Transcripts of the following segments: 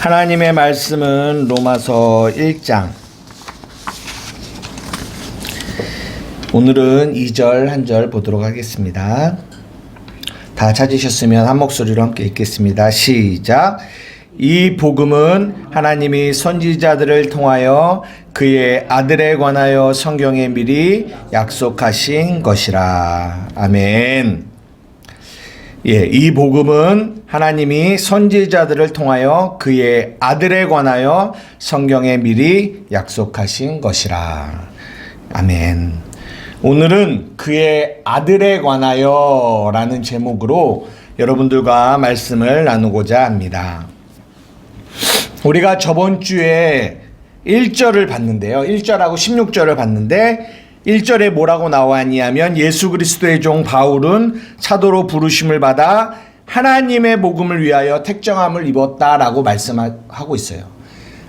하나님의 말씀은 로마서 1장. 오늘은 2절 한 절 보도록 하겠습니다. 다 찾으셨으면 한 목소리로 함께 읽겠습니다. 시작. 이 복음은 하나님이 선지자들을 통하여 그의 아들에 관하여 성경에 미리 약속하신 것이라. 아멘. 이 복음은 하나님이 선지자들을 통하여 그의 아들에 관하여 성경에 미리 약속하신 것이라. 아멘. 오늘은 그의 아들에 관하여 라는 제목으로 여러분들과 말씀을 나누고자 합니다. 우리가 저번 주에 1절을 봤는데요. 1절하고 16절을 봤는데 1절에 뭐라고 나왔냐면 예수 그리스도의 종 바울은 사도로 부르심을 받아 하나님의 복음을 위하여 택정함을 입었다라고 말씀하고 있어요.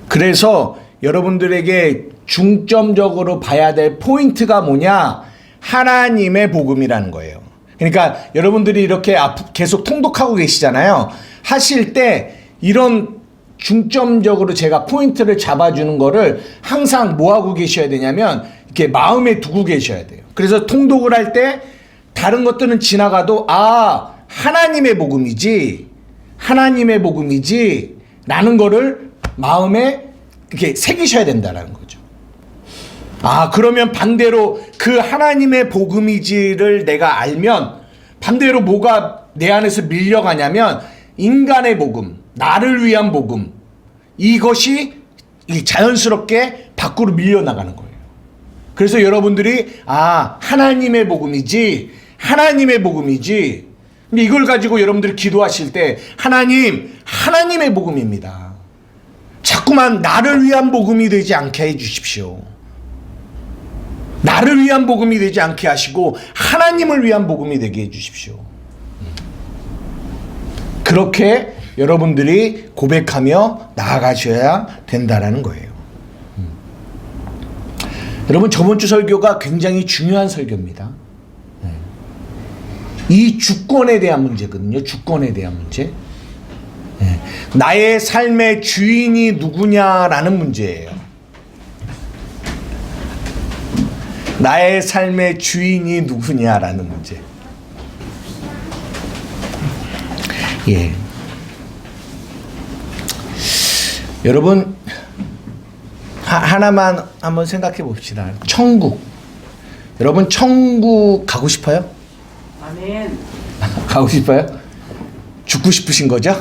그래서 여러분들에게 중점적으로 봐야 될 포인트가 뭐냐? 하나님의 복음이라는 거예요. 그러니까 여러분들이 이렇게 계속 통독하고 계시잖아요. 하실 때 이런 중점적으로 제가 포인트를 잡아주는 거를 항상 뭐 하고 계셔야 되냐면 이렇게 마음에 두고 계셔야 돼요. 그래서 통독을 할 때 다른 것들은 지나가도 하나님의 복음이지 라는 거를 마음에 이렇게 새기셔야 된다라는 거죠. 그러면 반대로 그 하나님의 복음이지를 내가 알면 반대로 뭐가 내 안에서 밀려가냐면 인간의 복음, 나를 위한 복음, 이것이 자연스럽게 밖으로 밀려나가는 거예요. 그래서 여러분들이 하나님의 복음이지. 근데 이걸 가지고 여러분들이 기도하실 때 하나님의 복음입니다. 자꾸만 나를 위한 복음이 되지 않게 해주십시오. 나를 위한 복음이 되지 않게 하시고 하나님을 위한 복음이 되게 해주십시오. 그렇게 여러분들이 고백하며 나아가셔야 된다라는 거예요. 여러분, 저번 주 설교가 굉장히 중요한 설교입니다. 이 주권에 대한 문제거든요. 주권에 대한 문제. 나의 삶의 주인이 누구냐라는 문제예요. 나의 삶의 주인이 누구냐라는 문제. 여러분, 하나만 한번 생각해 봅시다. 천국. 여러분, 천국 가고 싶어요? 아멘. 가고 싶어요? 죽고 싶으신 거죠?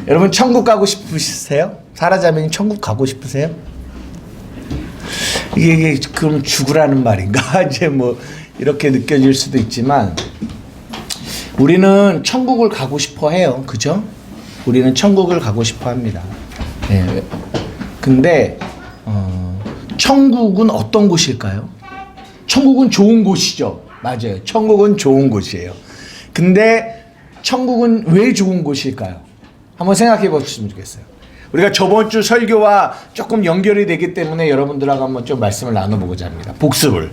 여러분, 천국 가고 싶으세요? 사라자매님 천국 가고 싶으세요? 이게 그럼 죽으라는 말인가? 이제 뭐 이렇게 느껴질 수도 있지만 우리는 천국을 가고 싶어 해요. 그죠? 우리는 천국을 가고 싶어 합니다. 근데 천국은 어떤 곳일까요? 천국은 좋은 곳이죠. 맞아요. 천국은 좋은 곳이에요. 근데 천국은 왜 좋은 곳일까요? 한번 생각해 보셨으면 좋겠어요. 우리가 저번 주 설교와 조금 연결이 되기 때문에 여러분들하고 한번 좀 말씀을 나눠보고자 합니다. 복습을.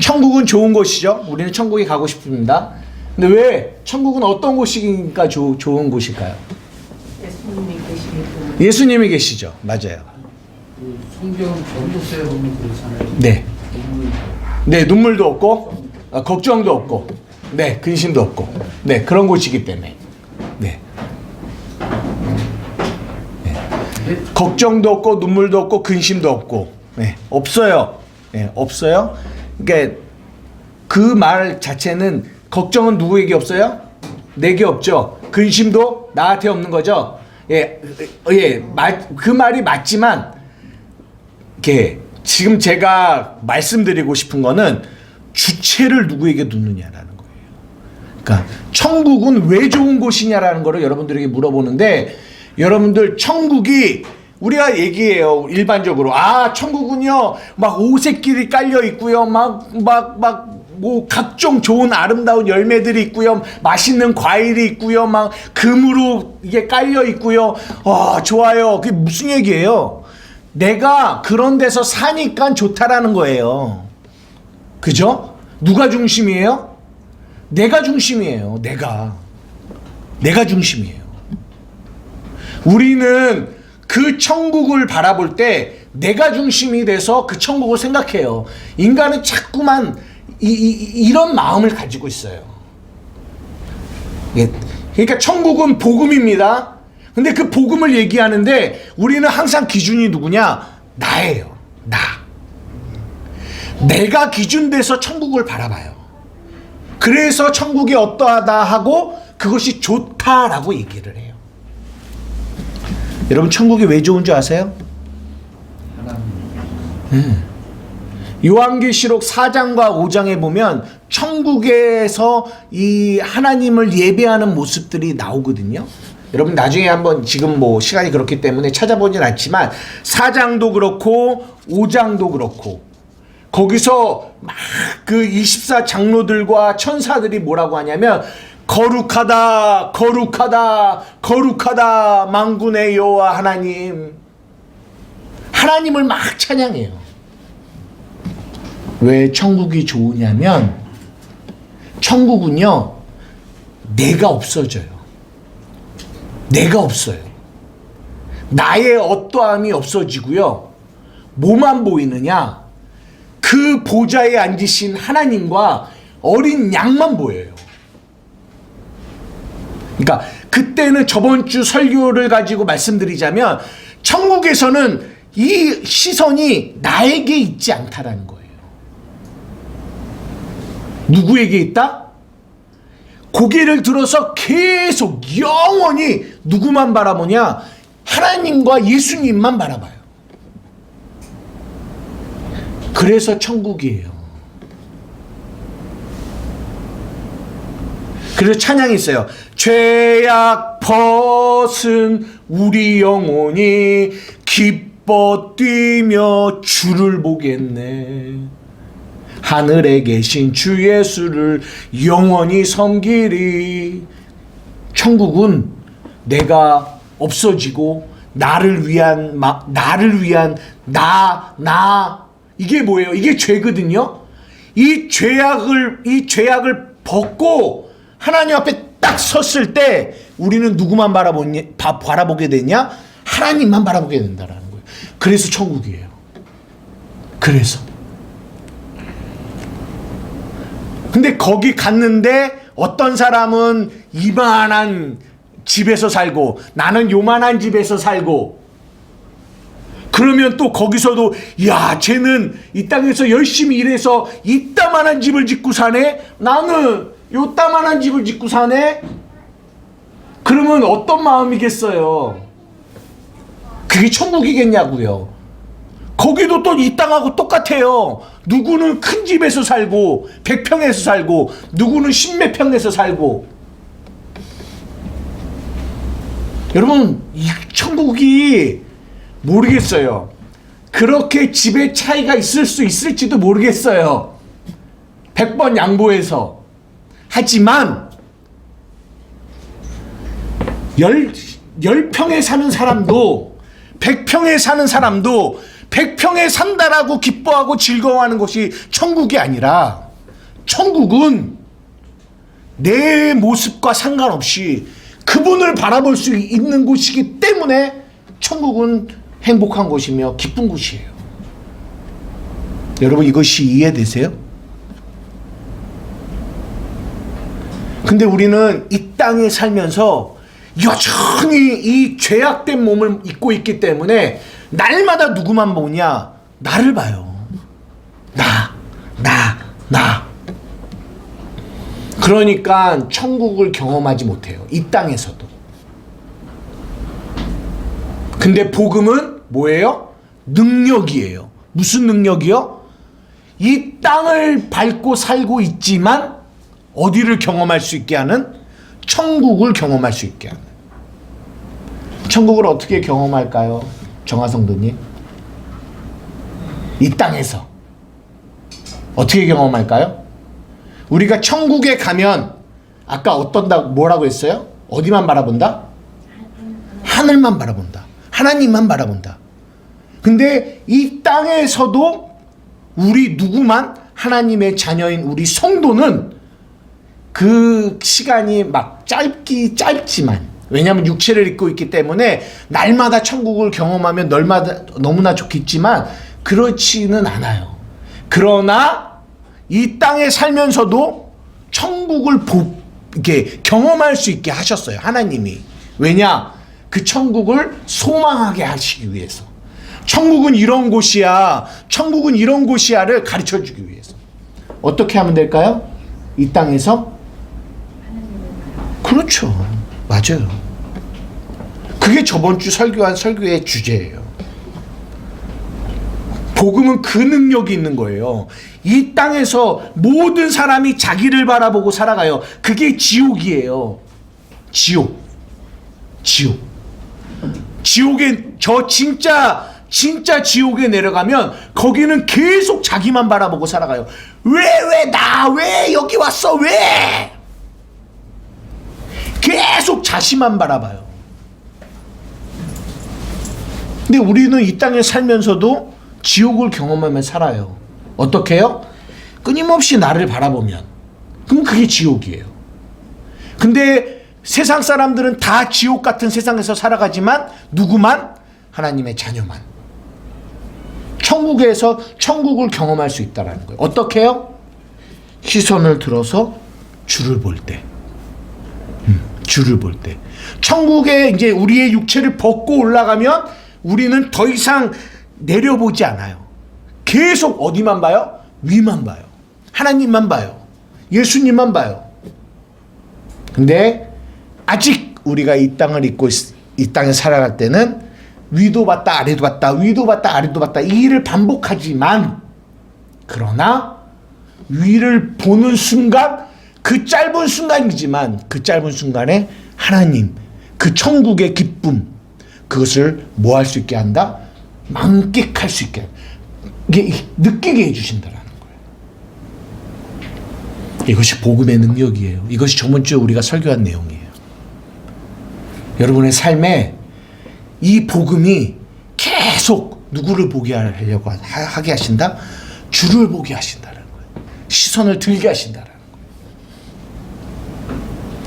천국은 좋은 곳이죠. 우리는 천국에 가고 싶습니다. 근데 왜 천국은 어떤 곳이니까 좋은 곳일까요? 예수님이 계시죠. 맞아요. 성경 전도서에 보면 그렇잖아요. 네, 눈물도 없고 걱정도 없고 근심도 없고 그런 곳이기 때문에 걱정도 없고 눈물도 없고 근심도 없고 없어요. 없어요. 그러니까 그 말 자체는 걱정은 누구에게 없어요? 내게 없죠. 근심도 나한테 없는 거죠. 그 말이 맞지만 지금 제가 말씀드리고 싶은 거는 주체를 누구에게 두느냐라는 거예요. 그러니까 천국은 왜 좋은 곳이냐라는 거를 여러분들에게 물어보는데 여러분들 천국이 우리가 얘기해요. 일반적으로 천국은요 막 오색길이 깔려 있고요. 뭐 각종 좋은 아름다운 열매들이 있고요. 맛있는 과일이 있고요. 막 금으로 이게 깔려 있고요. 좋아요. 그게 무슨 얘기예요? 내가 그런 데서 사니까 좋다라는 거예요. 그죠? 누가 중심이에요? 내가 중심이에요. 내가 중심이에요. 우리는 그 천국을 바라볼 때 내가 중심이 돼서 그 천국을 생각해요. 인간은 자꾸만 이런 마음을 가지고 있어요. 그러니까 천국은 복음입니다. 근데 그 복음을 얘기하는데 우리는 항상 기준이 누구냐? 나예요. 나. 내가 기준 돼서 천국을 바라봐요. 그래서 천국이 어떠하다 하고 그것이 좋다라고 얘기를 해요. 여러분 천국이 왜 좋은 줄 아세요? 요한계시록 4장과 5장에 보면 천국에서 이 하나님을 예배하는 모습들이 나오거든요. 여러분 나중에 한번 지금 뭐 시간이 그렇기 때문에 찾아보진 않지만 4장도 그렇고 5장도 그렇고 거기서 막 그 24장로들과 천사들이 뭐라고 하냐면 거룩하다 거룩하다 거룩하다 만군의 여호와 하나님, 하나님을 막 찬양해요. 왜 천국이 좋으냐면 천국은요 내가 없어져요. 내가 없어요. 나의 어떠함이 없어지고요. 뭐만 보이느냐? 그 보좌에 앉으신 하나님과 어린 양만 보여요. 그러니까 그때는 저번 주 설교를 가지고 말씀드리자면 천국에서는 이 시선이 나에게 있지 않다라는 거예요. 누구에게 있다? 고개를 들어서 계속 영원히 누구만 바라보냐? 하나님과 예수님만 바라봐요. 그래서 천국이에요. 그래서 찬양이 있어요. 죄악 벗은 우리 영혼이 기뻐 뛰며 주를 보겠네. 하늘에 계신 주 예수를 영원히 섬기리. 천국은 내가 없어지고 나를 위한 나 이게 뭐예요? 이게 죄거든요. 이 죄악을 벗고 하나님 앞에 딱 섰을 때 우리는 누구만 바라보게 되냐? 하나님만 바라보게 된다라는 거예요. 그래서 천국이에요. 그래서. 근데 거기 갔는데 어떤 사람은 이만한 집에서 살고 나는 요만한 집에서 살고 그러면 또 거기서도 야 쟤는 이 땅에서 열심히 일해서 이따만한 집을 짓고 사네. 나는 요따만한 집을 짓고 사네. 그러면 어떤 마음이겠어요? 그게 천국이겠냐고요. 거기도 또 이 땅하고 똑같아요. 누구는 큰 집에서 살고 100평에서 살고 누구는 10몇 평에서 살고. 여러분 이 천국이 모르겠어요. 그렇게 집의 차이가 있을 수 있을지도 모르겠어요. 100번 양보해서. 하지만 10평에 사는 사람도 100평에 사는 사람도 100평에 산다라고 기뻐하고 즐거워하는 것이 천국이 아니라 천국은 내 모습과 상관없이 그분을 바라볼 수 있는 곳이기 때문에 천국은 행복한 곳이며 기쁜 곳이에요. 여러분 이것이 이해되세요? 근데 우리는 이 땅에 살면서 여전히 이 죄악된 몸을 입고 있기 때문에 날마다 누구만 보냐? 나를 봐요. 나. 그러니까 천국을 경험하지 못해요. 이 땅에서도. 근데 복음은 뭐예요? 능력이에요. 무슨 능력이요? 이 땅을 밟고 살고 있지만 어디를 경험할 수 있게 하는? 천국을 경험할 수 있게 하는. 천국을 어떻게 경험할까요? 정하성도님. 이 땅에서 어떻게 경험할까요? 우리가 천국에 가면 아까 뭐라고 했어요? 어디만 바라본다? 하늘만 바라본다. 하나님만 바라본다. 근데 이 땅에서도 우리 누구만 하나님의 자녀인 우리 성도는 그 시간이 막 짧지만 왜냐하면 육체를 입고 있기 때문에 날마다 천국을 경험하면 너무나 좋겠지만 그렇지는 않아요. 그러나 이 땅에 살면서도 천국을 이렇게 경험할 수 있게 하셨어요. 하나님이. 왜냐? 그 천국을 소망하게 하시기 위해서. 천국은 이런 곳이야. 천국은 이런 곳이야를 가르쳐 주기 위해서. 어떻게 하면 될까요? 이 땅에서? 그렇죠. 맞아요. 그게 저번 주 설교한 설교의 주제예요. 복음은 그 능력이 있는 거예요. 이 땅에서 모든 사람이 자기를 바라보고 살아가요. 그게 지옥이에요. 지옥. 지옥에 진짜 지옥에 내려가면 거기는 계속 자기만 바라보고 살아가요. 왜 여기 왔어? 왜? 계속 자신만 바라봐요. 근데 우리는 이 땅에 살면서도 지옥을 경험하며 살아요. 어떻게 해요? 끊임없이 나를 바라보면. 그럼 그게 지옥이에요. 근데 세상 사람들은 다 지옥 같은 세상에서 살아가지만 누구만? 하나님의 자녀만. 천국에서 천국을 경험할 수 있다는 거예요. 어떻게 해요? 시선을 들어서 주를 볼 때. 주를 볼 때. 천국에 이제 우리의 육체를 벗고 올라가면 우리는 더 이상 내려보지 않아요. 계속 어디만 봐요? 위만 봐요. 하나님만 봐요. 예수님만 봐요. 근데 아직 우리가 이 땅을 입고 이 땅에 살아갈 때는 위도 봤다 아래도 봤다 위도 봤다 아래도 봤다 이 일을 반복하지만 그러나 위를 보는 순간 그 짧은 순간이지만 그 짧은 순간에 하나님 그 천국의 기쁨 그것을 뭐 할 수 있게 한다? 만끽할 수 있게 이게 느끼게 해주신다라는 거예요. 이것이 복음의 능력이에요. 이것이 저번 주에 우리가 설교한 내용이에요. 여러분의 삶에 이 복음이 계속 누구를 보게 하려고 하게 하신다? 주를 보게 하신다는 거예요. 시선을 들게 하신다는 거예요.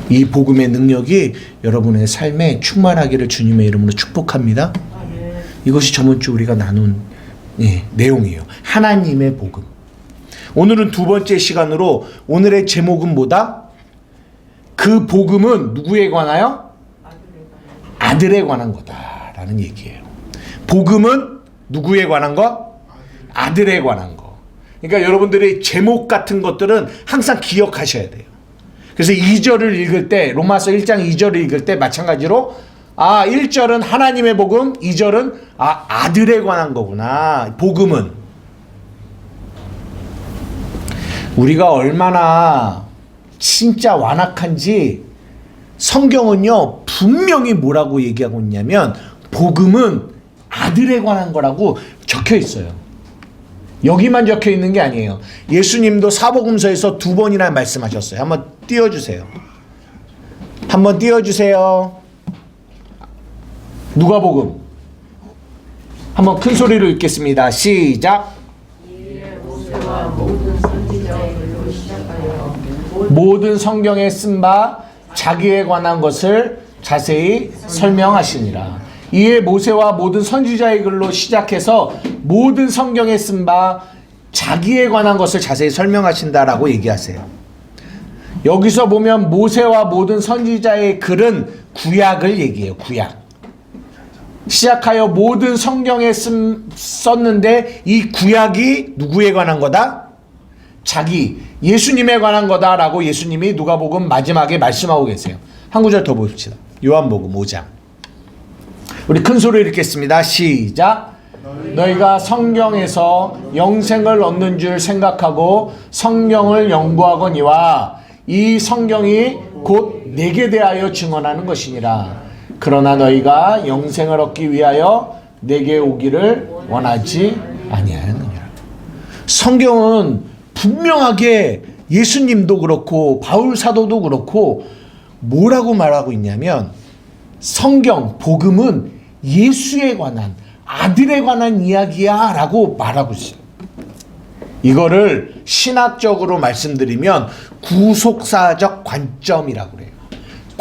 이 복음의 능력이 여러분의 삶에 충만하기를 주님의 이름으로 축복합니다. 이것이 저번 주 우리가 나눈 내용이에요. 하나님의 복음. 오늘은 두 번째 시간으로 오늘의 제목은 뭐다? 그 복음은 누구에 관하여? 아들에 관한 거다라는 얘기예요. 복음은 누구에 관한 거? 아들에 관한 거. 그러니까 여러분들의 제목 같은 것들은 항상 기억하셔야 돼요. 그래서 2절을 읽을 때 로마서 1장 2절을 읽을 때 마찬가지로 1절은 하나님의 복음, 2절은 아들에 관한 거구나. 복음은 우리가 얼마나 진짜 완악한지 성경은요 분명히 뭐라고 얘기하고 있냐면 복음은 아들에 관한 거라고 적혀 있어요. 여기만 적혀 있는 게 아니에요. 예수님도 사복음서에서 2번이나 말씀하셨어요. 한번 띄워주세요. 한번 띄워주세요. 누가복음 한번 큰 소리로 읽겠습니다. 시작. 모든 성경에 쓴 바 자기에 관한 것을 자세히 설명하시니라. 이에 모세와 모든 선지자의 글로 시작해서 모든 성경에 쓴 바 자기에 관한 것을 자세히 설명하신다라고 얘기하세요. 여기서 보면 모세와 모든 선지자의 글은 구약을 얘기해요. 구약. 시작하여 모든 성경에 썼는데 이 구약이 누구에 관한 거다? 자기 예수님에 관한 거다라고 예수님이 누가복음 마지막에 말씀하고 계세요. 한 구절 더 봅시다. 요한복음 5장. 우리 큰 소리로 읽겠습니다. 시작. 너희가 성경에서 영생을 얻는 줄 생각하고 성경을 연구하거니와 이 성경이 곧 내게 대하여 증언하는 것이니라. 그러나 너희가 영생을 얻기 위하여 내게 오기를 원하지 아니하느니라. 성경은 분명하게 예수님도 그렇고 바울 사도도 그렇고 뭐라고 말하고 있냐면 성경, 복음은 예수에 관한 아들에 관한 이야기야 라고 말하고 있어요. 이거를 신학적으로 말씀드리면 구속사적 관점이라고 그래요.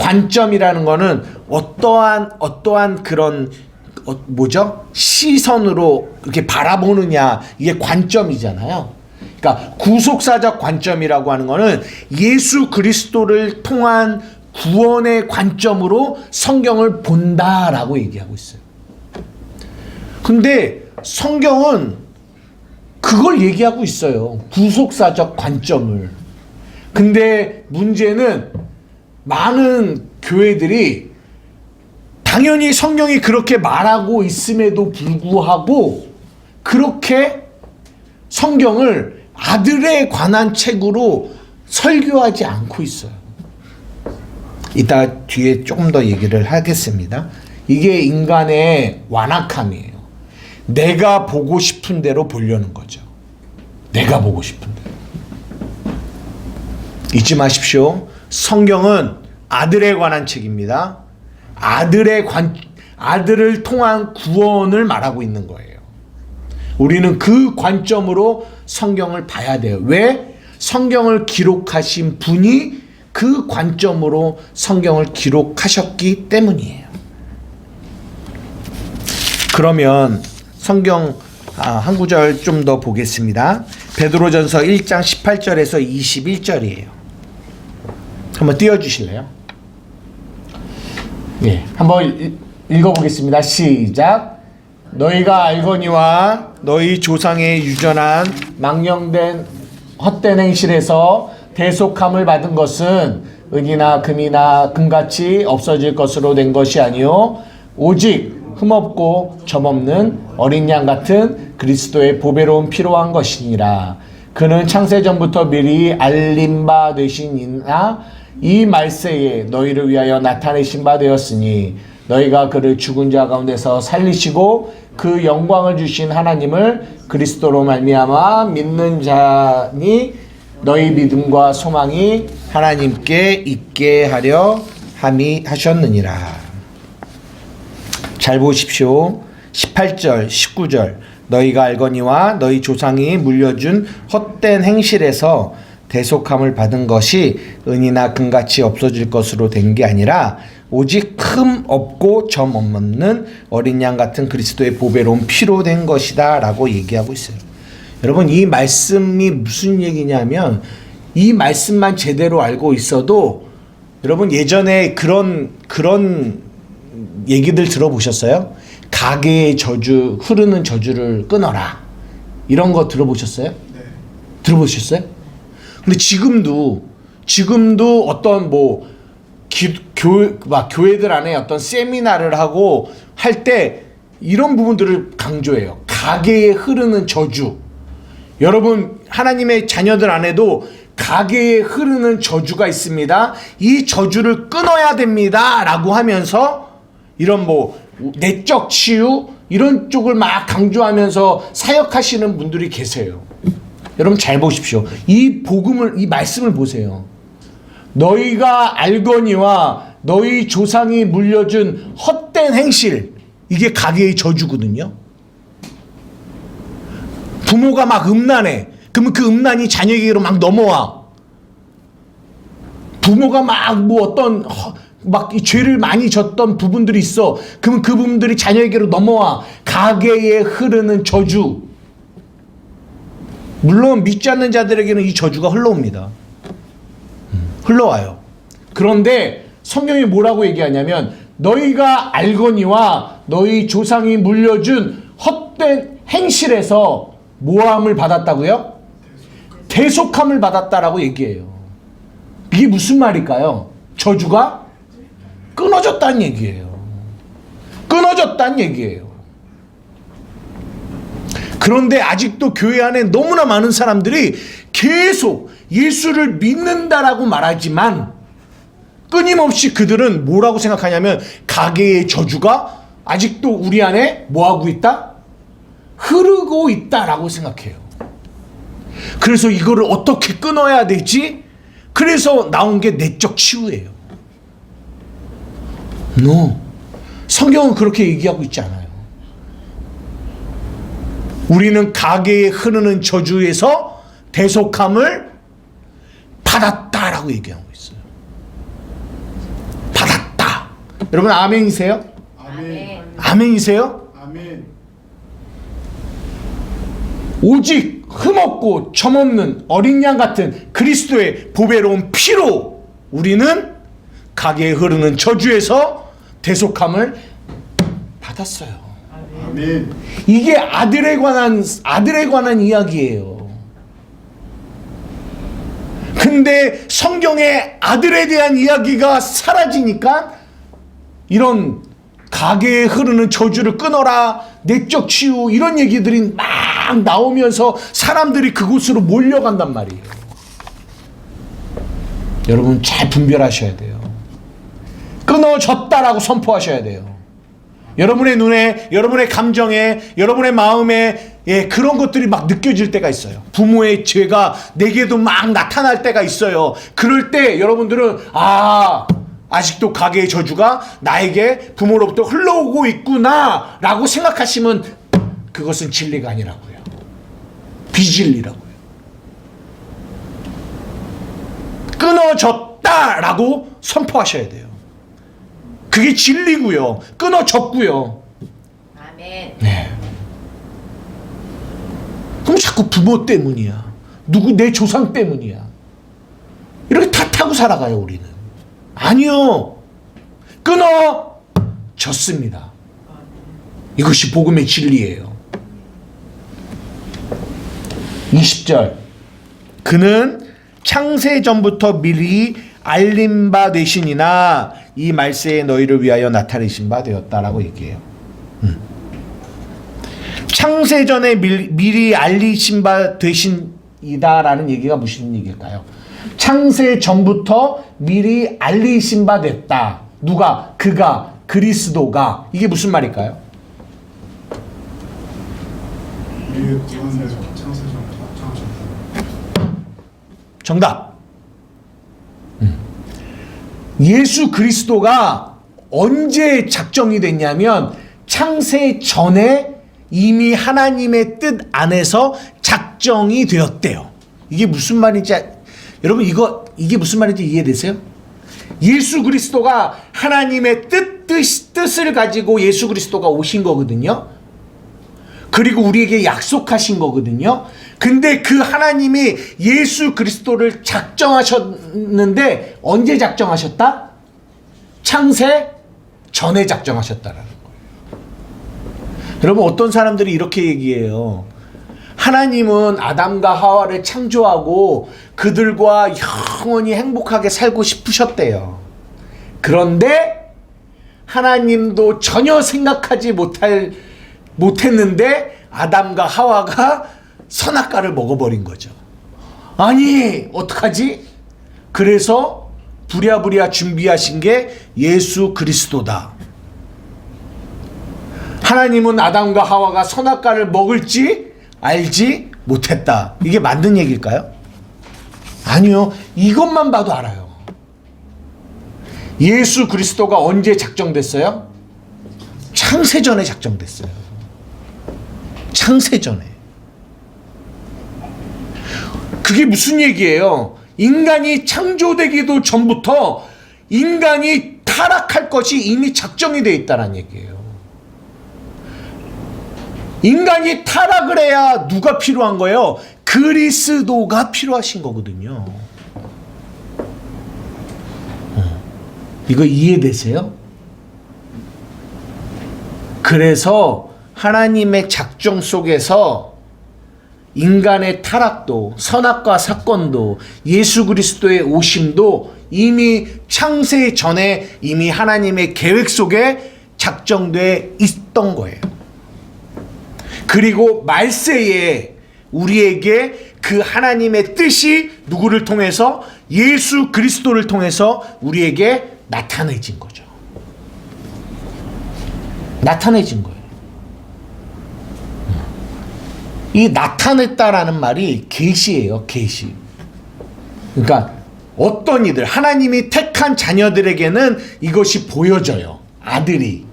관점이라는 거는 어떠한 그런 시선으로 이렇게 바라보느냐, 이게 관점이잖아요. 그러니까 구속사적 관점이라고 하는 거는 예수 그리스도를 통한 구원의 관점으로 성경을 본다라고 얘기하고 있어요. 근데 성경은 그걸 얘기하고 있어요. 구속사적 관점을. 근데 문제는 많은 교회들이 당연히 성경이 그렇게 말하고 있음에도 불구하고 그렇게 성경을 아들에 관한 책으로 설교하지 않고 있어요. 이따 뒤에 조금 더 얘기를 하겠습니다. 이게 인간의 완악함이에요. 내가 보고 싶은 대로 보려는 거죠. 내가 보고 싶은 대로. 잊지 마십시오. 성경은 아들에 관한 책입니다. 아들을 통한 구원을 말하고 있는 거예요. 우리는 그 관점으로 성경을 봐야 돼요. 왜? 성경을 기록하신 분이 그 관점으로 성경을 기록하셨기 때문이에요. 그러면 성경 한 구절 좀 더 보겠습니다. 베드로전서 1장 18절에서 21절이에요. 한번 띄워주실래요? 예, 한번 읽어보겠습니다. 시작. 너희가 알거니와 너희 조상의 유전한 망령된 헛된 행실에서 대속함을 받은 것은 은이나 금이나 금같이 없어질 것으로 된 것이 아니요 오직 흠없고 점없는 어린 양 같은 그리스도의 보배로운 피로 한 것이니라. 그는 창세전부터 미리 알림 바 되시니나 이 말세에 너희를 위하여 나타내신 바 되었으니 너희가 그를 죽은 자 가운데서 살리시고 그 영광을 주신 하나님을 그리스도로 말미암아 믿는 자니 너희 믿음과 소망이 하나님께 있게 하려 함이 하셨느니라. 잘 보십시오. 18절 19절 너희가 알거니와 너희 조상이 물려준 헛된 행실에서 대속함을 받은 것이 은이나 금같이 없어질 것으로 된 게 아니라 오직 흠 없고 점 없는 어린 양 같은 그리스도의 보배로운 피로 된 것이다 라고 얘기하고 있어요. 여러분, 이 말씀이 무슨 얘기냐면 이 말씀만 제대로 알고 있어도 여러분 예전에 그런 얘기들 들어보셨어요? 가계의 저주, 흐르는 저주를 끊어라, 이런 거 들어보셨어요? 네. 들어보셨어요? 근데 지금도 어떤 교회들 안에 어떤 세미나를 하고 할 때 이런 부분들을 강조해요. 가계에 흐르는 저주. 여러분, 하나님의 자녀들 안에도 가계에 흐르는 저주가 있습니다. 이 저주를 끊어야 됩니다 라고 하면서 이런 내적 치유 이런 쪽을 막 강조하면서 사역하시는 분들이 계세요. 여러분 잘 보십시오. 이 말씀을 보세요. 너희가 알거니와 너희 조상이 물려준 헛된 행실, 이게 가계의 저주거든요. 부모가 막 음란해. 그러면 그 음란이 자녀에게로 막 넘어와. 부모가 이 죄를 많이 졌던 부분들이 있어. 그러면 그 부분들이 자녀에게로 넘어와. 가계에 흐르는 저주. 물론 믿지 않는 자들에게는 이 저주가 흘러옵니다. 흘러와요. 그런데 성경이 뭐라고 얘기하냐면 너희가 알거니와 너희 조상이 물려준 헛된 행실에서 모함을 받았다고요? 대속함을 받았다라고 얘기해요. 이게 무슨 말일까요? 저주가 끊어졌다는 얘기예요. 끊어졌다는 얘기예요. 그런데 아직도 교회 안에 너무나 많은 사람들이 계속 예수를 믿는다라고 말하지만 끊임없이 그들은 뭐라고 생각하냐면 가계의 저주가 아직도 우리 안에 뭐하고 있다? 흐르고 있다라고 생각해요. 그래서 이거를 어떻게 끊어야 되지? 그래서 나온 게 내적 치유예요. 성경은 그렇게 얘기하고 있지 않아요. 우리는 가계에 흐르는 저주에서 대속함을 받았다라고 얘기하고 있어요. 여러분 아멘이세요? 아멘. 아멘이세요? 아멘. 오직 흠없고 점없는 어린 양 같은 그리스도의 보배로운 피로 우리는 가게에 흐르는 저주에서 대속함을 받았어요. 아멘. 이게 아들에 관한 이야기예요. 근데 성경에 아들에 대한 이야기가 사라지니까 이런 가게에 흐르는 저주를 끊어라, 내적 치유 이런 얘기들이 막 나오면서 사람들이 그곳으로 몰려간단 말이에요. 여러분 잘 분별하셔야 돼요. 끊어졌다라고 선포하셔야 돼요. 여러분의 눈에, 여러분의 감정에, 여러분의 마음에 그런 것들이 막 느껴질 때가 있어요. 부모의 죄가 내게도 막 나타날 때가 있어요. 그럴 때 여러분들은 아직도 가게의 저주가 나에게 부모로부터 흘러오고 있구나 라고 생각하시면 그것은 진리가 아니라고요. 비진리라고요. 끊어졌다라고 선포하셔야 돼요. 그게 진리고요. 끊어졌고요. 아멘. 네. 그럼 자꾸 부모 때문이야. 내 조상 때문이야. 이렇게 탓하고 살아가요, 우리는. 아니요. 끊어졌습니다. 이것이 복음의 진리예요. 20절. 그는 창세 전부터 미리 알림 바 되시니나 이 말세에 너희를 위하여 나타내신 바 되었다라고 얘기해요. 창세 전에 미리 알리신 바 되신이다라는 얘기가 무슨 얘기일까요? 창세 전부터 미리 알리신 바 됐다. 누가? 그가, 그리스도가. 이게 무슨 말일까요? 우리의 구원에서 창세전부터 창조했다. 정답. 예수 그리스도가 언제 작정이 됐냐면 창세 전에 이미 하나님의 뜻 안에서 작정이 되었대요. 이게 무슨 말인지 여러분 이게 무슨 말인지 이해되세요? 예수 그리스도가 하나님의 뜻을 가지고 예수 그리스도가 오신 거거든요. 그리고 우리에게 약속하신 거거든요. 근데 그 하나님이 예수 그리스도를 작정하셨는데 언제 작정하셨다? 창세 전에 작정하셨다라는 거예요. 여러분 어떤 사람들이 이렇게 얘기해요. 하나님은 아담과 하와를 창조하고 그들과 영원히 행복하게 살고 싶으셨대요. 그런데 하나님도 전혀 생각하지 못했는데 아담과 하와가 선악과를 먹어버린 거죠. 아니 어떡하지? 그래서 부랴부랴 준비하신 게 예수 그리스도다. 하나님은 아담과 하와가 선악과를 먹을지 알지 못했다. 이게 맞는 얘기일까요? 아니요. 이것만 봐도 알아요. 예수 그리스도가 언제 작정됐어요? 창세전에 작정됐어요. 창세전에. 그게 무슨 얘기예요? 인간이 창조되기도 전부터 인간이 타락할 것이 이미 작정이 되어 있다는 얘기예요. 인간이 타락을 해야 누가 필요한 거예요? 그리스도가 필요하신 거거든요. 이거 이해되세요? 그래서 하나님의 작정 속에서 인간의 타락도 선악과 사건도 예수 그리스도의 오심도 이미 창세 전에 이미 하나님의 계획 속에 작정돼 있던 거예요. 그리고 말세에 우리에게 그 하나님의 뜻이 누구를 통해서? 예수 그리스도를 통해서 우리에게 나타내진 거죠. 나타내진 거예요. 이 나타냈다라는 말이 계시예요. 계시. 그러니까 어떤 이들 하나님이 택한 자녀들에게는 이것이 보여져요. 아들이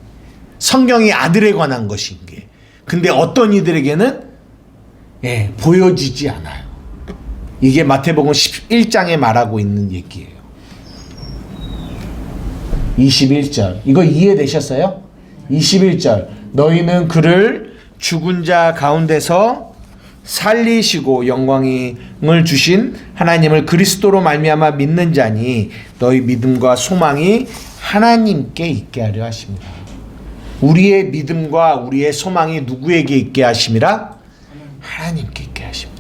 성경이 아들에 관한 것인 게. 근데 어떤 이들에게는 보여지지 않아요. 이게 마태복음 11장에 말하고 있는 얘기예요. 21절. 이거 이해되셨어요? 21절. 너희는 그를 죽은 자 가운데서 살리시고 영광을 주신 하나님을 그리스도로 말미암아 믿는 자니 너희 믿음과 소망이 하나님께 있게 하려 하십니다. 우리의 믿음과 우리의 소망이 누구에게 있게 하심이라? 하나님께 있게 하십니다.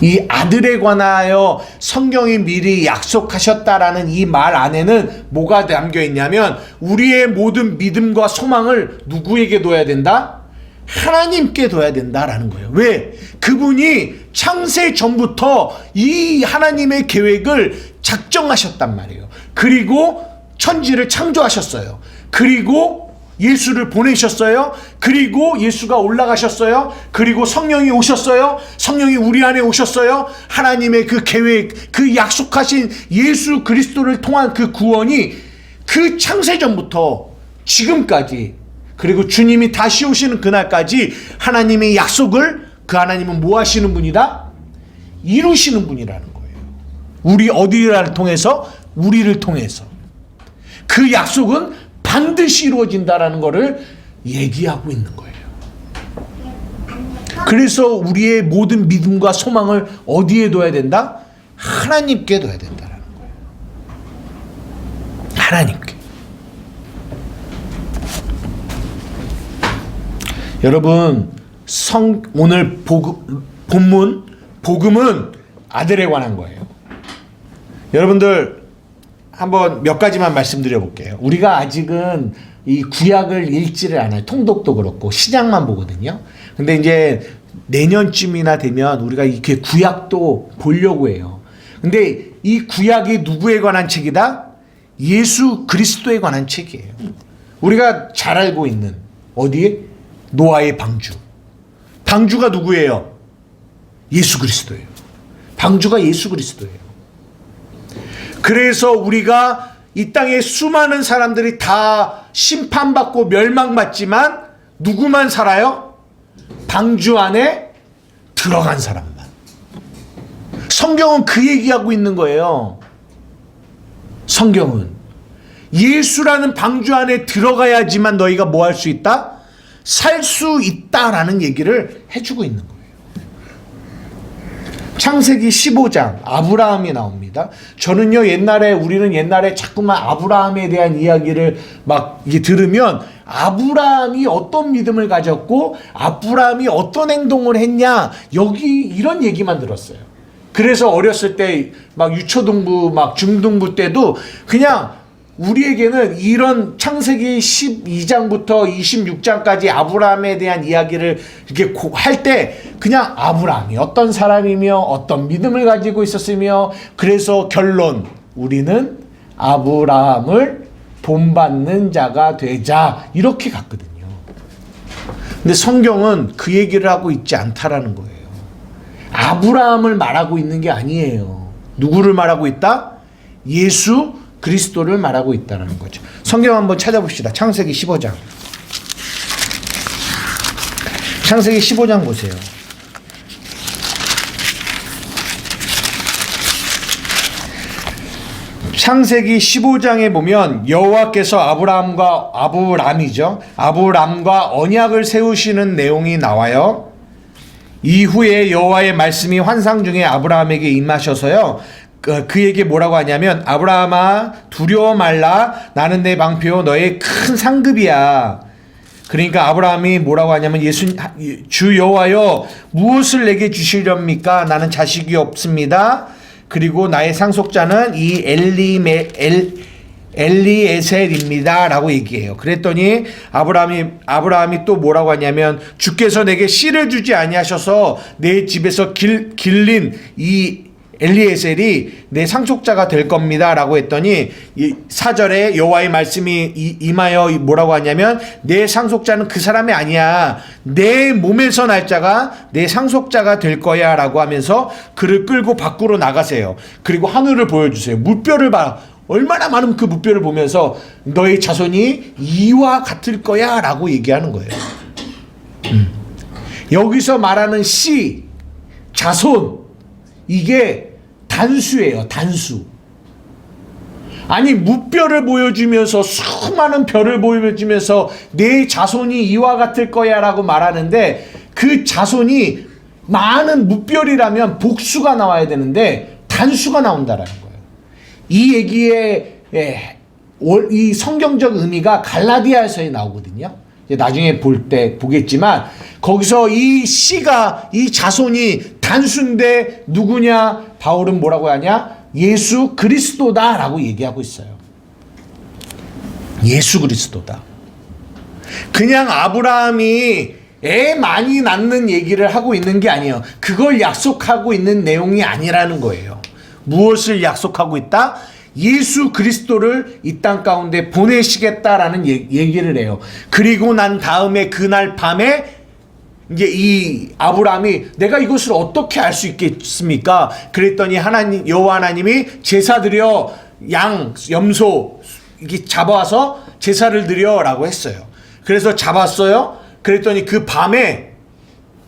이 아들에 관하여 성경이 미리 약속하셨다라는 이 말 안에는 뭐가 담겨 있냐면 우리의 모든 믿음과 소망을 누구에게 둬야 된다? 하나님께 둬야 된다라는 거예요. 왜? 그분이 창세 전부터 이 하나님의 계획을 작정하셨단 말이에요. 그리고 천지를 창조하셨어요. 그리고 예수를 보내셨어요. 그리고 예수가 올라가셨어요. 그리고 성령이 오셨어요. 성령이 우리 안에 오셨어요. 하나님의 그 계획, 그 약속하신 예수 그리스도를 통한 그 구원이 그 창세전부터 지금까지, 그리고 주님이 다시 오시는 그날까지 하나님의 약속을, 그 하나님은 뭐 하시는 분이다? 이루시는 분이라는 거예요. 우리 어디를 통해서? 우리를 통해서. 그 약속은 반드시 이루어진다라는 것을 얘기하고 있는 거예요. 그래서 우리의 모든 믿음과 소망을 어디에 둬야 된다? 하나님께 둬야 된다라는 거예요. 하나님께. 여러분, 오늘 복음은 아들에 관한 거예요. 여러분들 한번 몇 가지만 말씀드려 볼게요. 우리가 아직은 이 구약을 읽지를 않아요. 통독도 그렇고 신약만 보거든요. 근데 이제 내년쯤이나 되면 우리가 이렇게 구약도 보려고 해요. 근데 이 구약이 누구에 관한 책이다? 예수 그리스도에 관한 책이에요. 우리가 잘 알고 있는 어디에? 노아의 방주. 방주가 누구예요? 예수 그리스도예요. 방주가 예수 그리스도예요. 그래서 우리가 이 땅에 수많은 사람들이 다 심판받고 멸망받지만 누구만 살아요? 방주 안에 들어간 사람만. 성경은 그 얘기하고 있는 거예요. 성경은 예수라는 방주 안에 들어가야지만 너희가 뭐 할 수 있다? 살 수 있다라는 얘기를 해주고 있는 거예요. 창세기 15장 아브라함이 나옵니다. 저는요 우리는 옛날에 자꾸만 아브라함에 대한 이야기를 막 이게 들으면 아브라함이 어떤 믿음을 가졌고 아브라함이 어떤 행동을 했냐, 여기 이런 얘기만 들었어요. 그래서 어렸을 때 막 유초등부 막 중등부 때도 그냥 우리에게는 이런 창세기 12장부터 26장까지 아브라함에 대한 이야기를 이렇게 할 때 그냥 아브라함이 어떤 사람이며 어떤 믿음을 가지고 있었으며, 그래서 결론, 우리는 아브라함을 본받는 자가 되자, 이렇게 갔거든요. 근데 성경은 그 얘기를 하고 있지 않다라는 거예요. 아브라함을 말하고 있는 게 아니에요. 누구를 말하고 있다? 예수 그리스도를 말하고 있다는 거죠. 성경 한번 찾아봅시다. 창세기 15장. 창세기 15장 보세요. 창세기 15장에 보면 여호와께서 아브람과 언약을 세우시는 내용이 나와요. 이후에 여호와의 말씀이 환상 중에 아브라함에게 임하셔서요, 그에게 뭐라고 하냐면, 아브라함아 두려워 말라, 나는 내 방패요 너의 큰 상급이야. 그러니까 아브라함이 뭐라고 하냐면, 주 여호와여 무엇을 내게 주시렵니까? 나는 자식이 없습니다. 그리고 나의 상속자는 이 엘리에셀입니다 라고 얘기해요. 그랬더니 아브라함이 또 뭐라고 하냐면, 주께서 내게 씨를 주지 아니하셔서 내 집에서 길린 이 엘리에셀이 내 상속자가 될 겁니다 라고 했더니, 이 4절에 여호와의 말씀이 임하여 뭐라고 하냐면, 내 상속자는 그 사람이 아니야, 내 몸에서 날 자가 내 상속자가 될 거야 라고 하면서 그를 끌고 밖으로 나가세요. 그리고 하늘을 보여주세요. 물결을 봐. 얼마나 많은 그 물결을 보면서 너의 자손이 이와 같을 거야 라고 얘기하는 거예요. 여기서 말하는 씨, 자손, 이게 단수예요. 단수. 아니 무뼈를 보여주면서 수많은 별을 보여주면서 내 자손이 이와 같을 거야 라고 말하는데 그 자손이 많은 무별이라면 복수가 나와야 되는데 단수가 나온다라는 거예요. 이 얘기의 이 성경적 의미가 갈라디아서에 나오거든요. 나중에 볼 때 보겠지만 거기서 이 씨가 이 자손이 단수인데 누구냐? 바울은 뭐라고 하냐? 예수 그리스도다라고 얘기하고 있어요. 예수 그리스도다. 그냥 아브라함이 애 많이 낳는 얘기를 하고 있는 게 아니에요. 그걸 약속하고 있는 내용이 아니라는 거예요. 무엇을 약속하고 있다? 예수 그리스도를 이 땅 가운데 보내시겠다라는 얘기를 해요. 그리고 난 다음에 그날 밤에 이제 이 아브라함이 내가 이것을 어떻게 알 수 있겠습니까? 그랬더니 하나님 여호와 하나님이 제사 드려 양 염소 이게 잡아와서 제사를 드려라고 했어요. 그래서 잡았어요. 그랬더니 그 밤에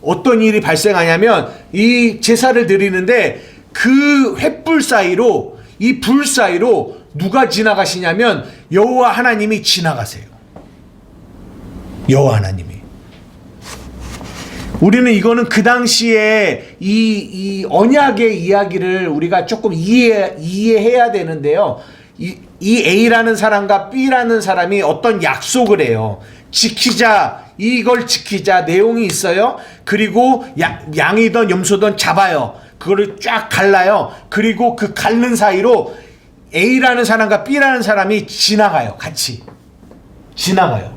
어떤 일이 발생하냐면 이 제사를 드리는데 그 횃불 사이로 이 불 사이로 누가 지나가시냐면 여호와 하나님이 지나가세요. 여호와 하나님이. 우리는 이거는 그 당시에 이 언약의 이야기를 우리가 조금 이해해야 되는데요. 이 A라는 사람과 B라는 사람이 어떤 약속을 해요. 지키자, 이걸 지키자 내용이 있어요. 그리고 양이든 염소든 잡아요. 그거를 쫙 갈라요. 그리고 그 갈는 사이로 A라는 사람과 B라는 사람이 지나가요. 같이 지나가요.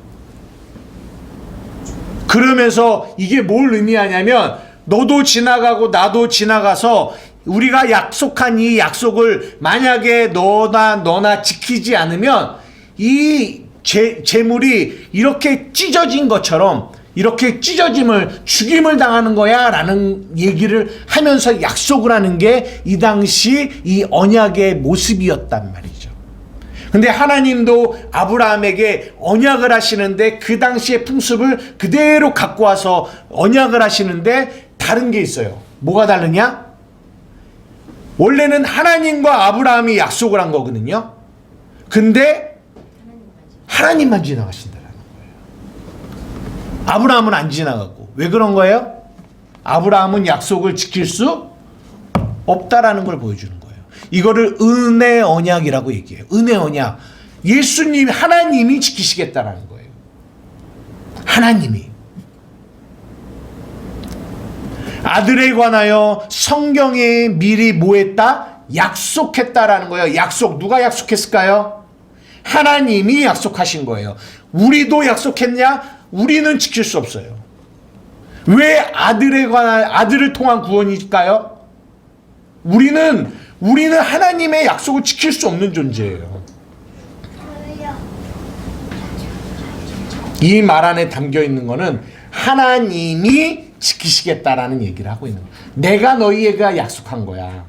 그러면서 이게 뭘 의미하냐면 너도 지나가고 나도 지나가서 우리가 약속한 이 약속을 만약에 너나 지키지 않으면 이 재물이 이렇게 찢어진 것처럼 이렇게 찢어짐을 죽임을 당하는 거야 라는 얘기를 하면서 약속을 하는 게 이 당시 이 언약의 모습이었단 말이죠. 근데 하나님도 아브라함에게 언약을 하시는데 그 당시의 풍습을 그대로 갖고 와서 언약을 하시는데 다른 게 있어요. 뭐가 다르냐? 원래는 하나님과 아브라함이 약속을 한 거거든요. 근데 하나님만 지나가신다는 거예요. 아브라함은 안 지나가고. 왜 그런 거예요? 아브라함은 약속을 지킬 수 없다라는 걸 보여주는 거예요. 이거를 은혜 언약이라고 얘기해요. 은혜 언약. 예수님, 하나님이 지키시겠다라는 거예요. 하나님이. 아들에 관하여 성경에 미리 뭐 했다? 약속했다라는 거예요. 약속. 누가 약속했을까요? 하나님이 약속하신 거예요. 우리도 약속했냐? 우리는 지킬 수 없어요. 왜 아들에 관한 아들을 통한 구원일까요? 우리는 하나님의 약속을 지킬 수 없는 존재예요. 이 말 안에 담겨 있는 거는 하나님이 지키시겠다라는 얘기를 하고 있는 거예요. 내가 너희에게 약속한 거야.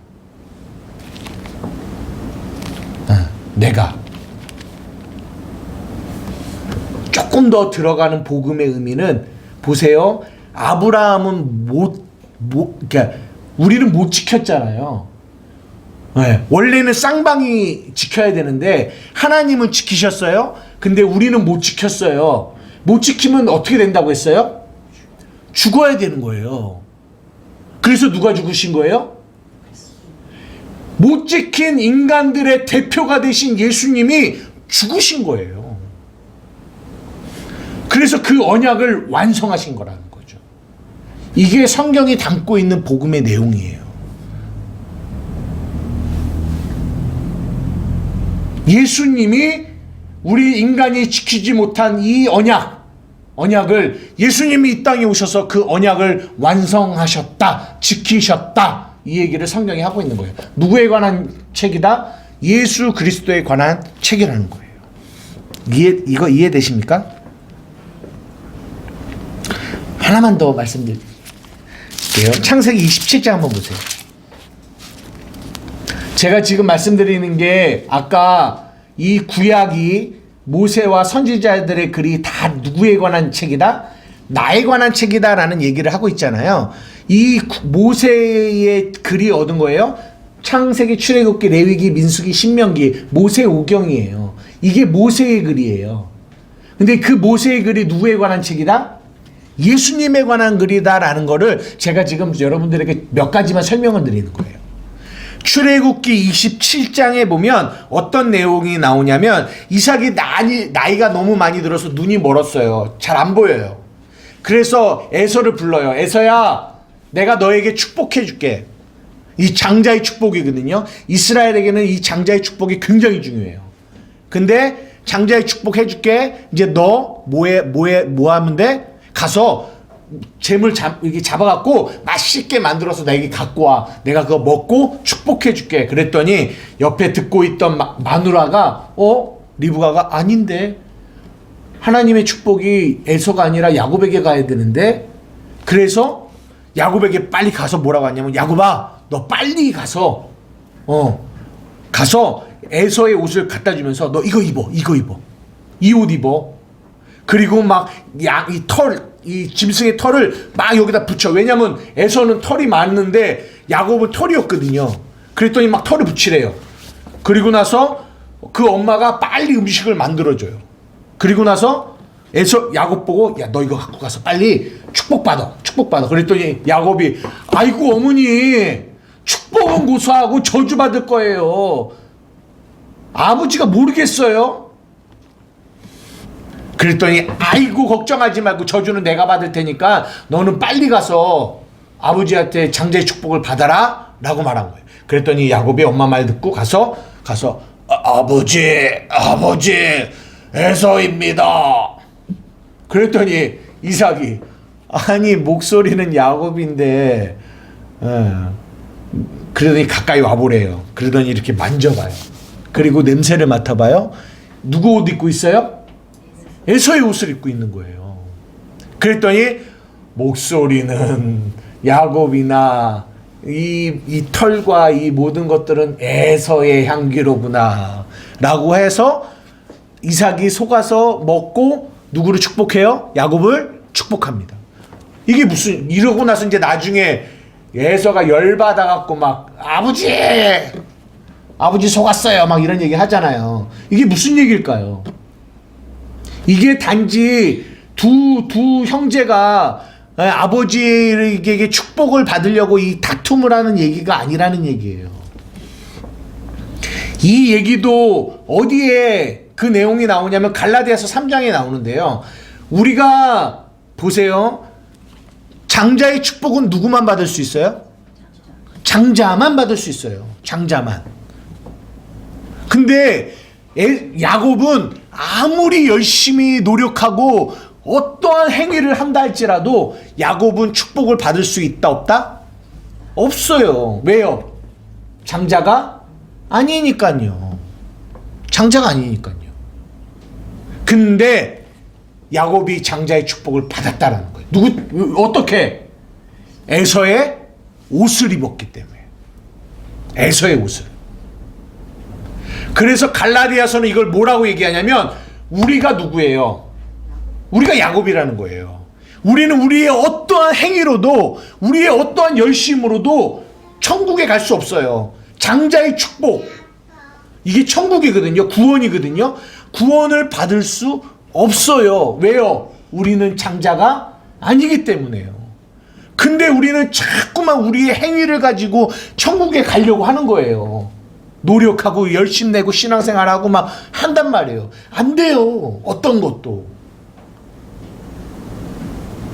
내가. 조금 더 들어가는 복음의 의미는 보세요. 아브라함은 그러니까 우리는 못 지켰잖아요. 네. 원래는 쌍방이 지켜야 되는데 하나님은 지키셨어요. 근데 우리는 못 지켰어요. 못 지키면 어떻게 된다고 했어요? 죽어야 되는 거예요. 그래서 누가 죽으신 거예요? 못 지킨 인간들의 대표가 되신 예수님이 죽으신 거예요. 그래서 그 언약을 완성하신 거라는 거죠. 이게 성경이 담고 있는 복음의 내용이에요. 예수님이 우리 인간이 지키지 못한 이 언약을 예수님이 이 땅에 오셔서 그 언약을 완성하셨다, 지키셨다, 이 얘기를 성경이 하고 있는 거예요. 누구에 관한 책이다? 예수 그리스도에 관한 책이라는 거예요. 이거 이해되십니까? 하나만 더 말씀드릴게요. 창세기 27장 한번 보세요. 제가 지금 말씀드리는 게 아까 이 구약이 모세와 선지자들의 글이 다 누구에 관한 책이다? 나에 관한 책이다 라는 얘기를 하고 있잖아요. 이 모세의 글이 얻은 거예요. 창세기, 출애굽기, 레위기, 민수기, 신명기, 모세오경이에요. 이게 모세의 글이에요. 근데 그 모세의 글이 누구에 관한 책이다? 예수님에 관한 글이다라는 거를 제가 지금 여러분들에게 몇 가지만 설명을 드리는 거예요. 출애굽기 27장에 보면 어떤 내용이 나오냐면 이삭이 나이가 너무 많이 들어서 눈이 멀었어요. 잘 안 보여요. 그래서 에서를 불러요. 에서야, 내가 너에게 축복해 줄게. 이 장자의 축복이거든요. 이스라엘에게는 이 장자의 축복이 굉장히 중요해요. 근데 장자의 축복 해줄게. 이제 너 뭐 하면 돼? 가서 재물 이렇게 잡아갖고 맛있게 만들어서 나에게 갖고 와. 내가 그거 먹고 축복해 줄게. 그랬더니 옆에 듣고 있던 마누라가 리브가가 아닌데 하나님의 축복이 에서가 아니라 야곱에게 가야 되는데, 그래서 야곱에게 빨리 가서 뭐라고 하냐면, 야곱아 너 빨리 가서 에서의 옷을 갖다 주면서 너 이거 입어. 이 옷 입어. 그리고 막 이 짐승의 털을 막 여기다 붙여. 왜냐면 에서는 털이 많은데 야곱은 털이 없거든요. 그랬더니 막 털을 붙이래요. 그리고 나서 그 엄마가 빨리 음식을 만들어줘요. 그리고 나서 야곱 보고, 야 너 이거 갖고 가서 빨리 축복받아. 그랬더니 야곱이, 아이고 어머니, 축복은 고사하고 저주받을 거예요. 아버지가 모르겠어요? 그랬더니, 아이고 걱정하지 말고 저주는 내가 받을 테니까 너는 빨리 가서 아버지한테 장자의 축복을 받아라 라고 말한 거예요. 그랬더니 야곱이 엄마 말 듣고 가서 아버지 에서입니다. 그랬더니 이삭이, 아니 목소리는 야곱인데, 그러더니 가까이 와보래요. 그러더니 이렇게 만져봐요. 그리고 냄새를 맡아봐요. 누구 옷 입고 있어요? 에서의 옷을 입고 있는 거예요. 그랬더니 목소리는 야곱이나 이 털과 이 모든 것들은 에서의 향기로구나 라고 해서 이삭이 속아서 먹고 누구를 축복해요? 야곱을 축복합니다. 이게 무슨, 이러고 나서 이제 나중에 에서가 열받아갖고 막 아버지 속았어요 막 이런 얘기 하잖아요. 이게 무슨 얘기일까요? 이게 단지 두 형제가 아버지에게 축복을 받으려고 이 다툼을 하는 얘기가 아니라는 얘기예요. 이 얘기도 어디에 그 내용이 나오냐면 갈라디아서 3장에 나오는데요. 우리가 보세요. 장자의 축복은 누구만 받을 수 있어요? 장자만 받을 수 있어요. 장자만. 근데 야곱은 아무리 열심히 노력하고 어떠한 행위를 한다 할지라도 야곱은 축복을 받을 수 있다 없다? 없어요. 왜요? 장자가 아니니까요. 근데 야곱이 장자의 축복을 받았다라는 거예요. 어떻게? 에서의 옷을 입었기 때문에. 에서의 옷을. 그래서 갈라디아서는 이걸 뭐라고 얘기하냐면, 우리가 누구예요? 우리가 야곱이라는 거예요. 우리는 우리의 어떠한 행위로도, 우리의 어떠한 열심으로도 천국에 갈 수 없어요. 장자의 축복, 이게 천국이거든요. 구원이거든요. 구원을 받을 수 없어요. 왜요? 우리는 장자가 아니기 때문에요. 근데 우리는 자꾸만 우리의 행위를 가지고 천국에 가려고 하는 거예요. 노력하고 열심 내고 신앙생활하고 막 한단 말이에요. 안 돼요. 어떤 것도.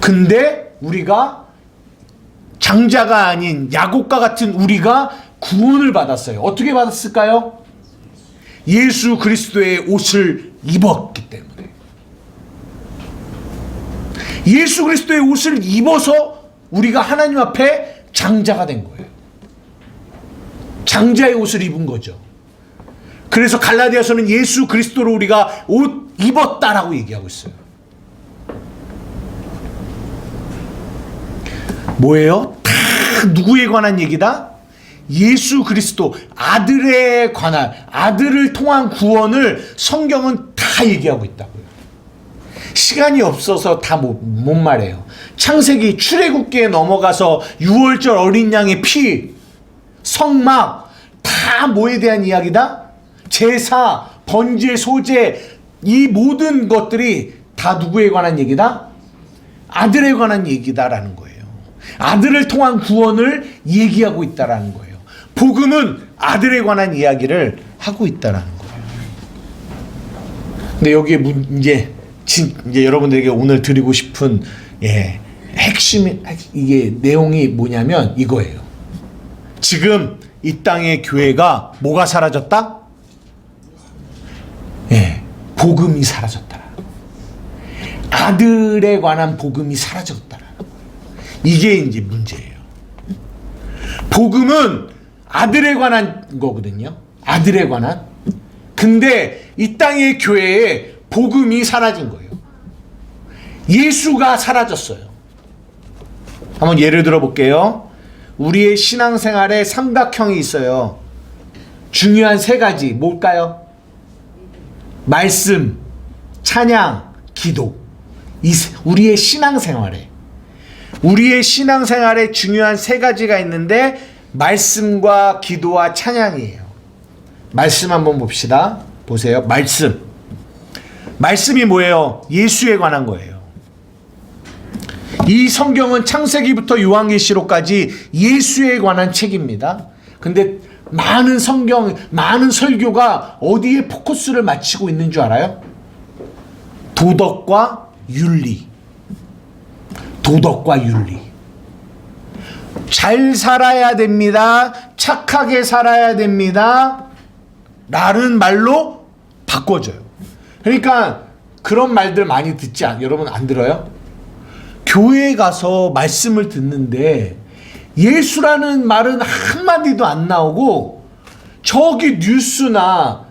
근데 우리가 장자가 아닌 야곱과 같은 우리가 구원을 받았어요. 어떻게 받았을까요? 예수 그리스도의 옷을 입었기 때문에. 예수 그리스도의 옷을 입어서 우리가 하나님 앞에 장자가 된 거예요. 장자의 옷을 입은 거죠. 그래서 갈라디아서는 예수 그리스도로 우리가 옷 입었다라고 얘기하고 있어요. 뭐예요? 다 누구에 관한 얘기다? 예수 그리스도, 아들에 관한, 아들을 통한 구원을 성경은 다 얘기하고 있다고요. 시간이 없어서 다 못 말해요. 창세기, 출애굽기에 넘어가서 6월절 어린 양의 피, 성막, 다 뭐에 대한 이야기다? 제사, 번제, 소제, 이 모든 것들이 다 누구에 관한 얘기다? 아들에 관한 얘기다라는 거예요. 아들을 통한 구원을 얘기하고 있다라는 거예요. 복음은 아들에 관한 이야기를 하고 있다라는 거예요. 근데 여기에 이제 여러분들에게 오늘 드리고 싶은 핵심 이게 내용이 뭐냐면 이거예요. 지금 이 땅의 교회가 뭐가 사라졌다? 복음이 사라졌다. 아들에 관한 복음이 사라졌다. 이게 이제 문제예요. 복음은 아들에 관한 거거든요. 아들에 관한. 근데 이 땅의 교회에 복음이 사라진 거예요. 예수가 사라졌어요. 한번 예를 들어 볼게요. 우리의 신앙생활에 삼각형이 있어요. 중요한 세 가지 뭘까요? 말씀, 찬양, 기도. 우리의 신앙생활에 중요한 세 가지가 있는데 말씀과 기도와 찬양이에요. 말씀 한번 봅시다. 보세요. 말씀이 뭐예요? 예수에 관한 거예요. 이 성경은 창세기부터 요한계시록까지 예수에 관한 책입니다. 근데 많은 설교가 어디에 포커스를 맞추고 있는 줄 알아요? 도덕과 윤리. 잘 살아야 됩니다. 착하게 살아야 됩니다. 라는 말로 바꿔줘요. 그러니까 그런 말들 많이 여러분 안 들어요? 교회에 가서 말씀을 듣는데 예수라는 말은 한마디도 안 나오고 저기 뉴스나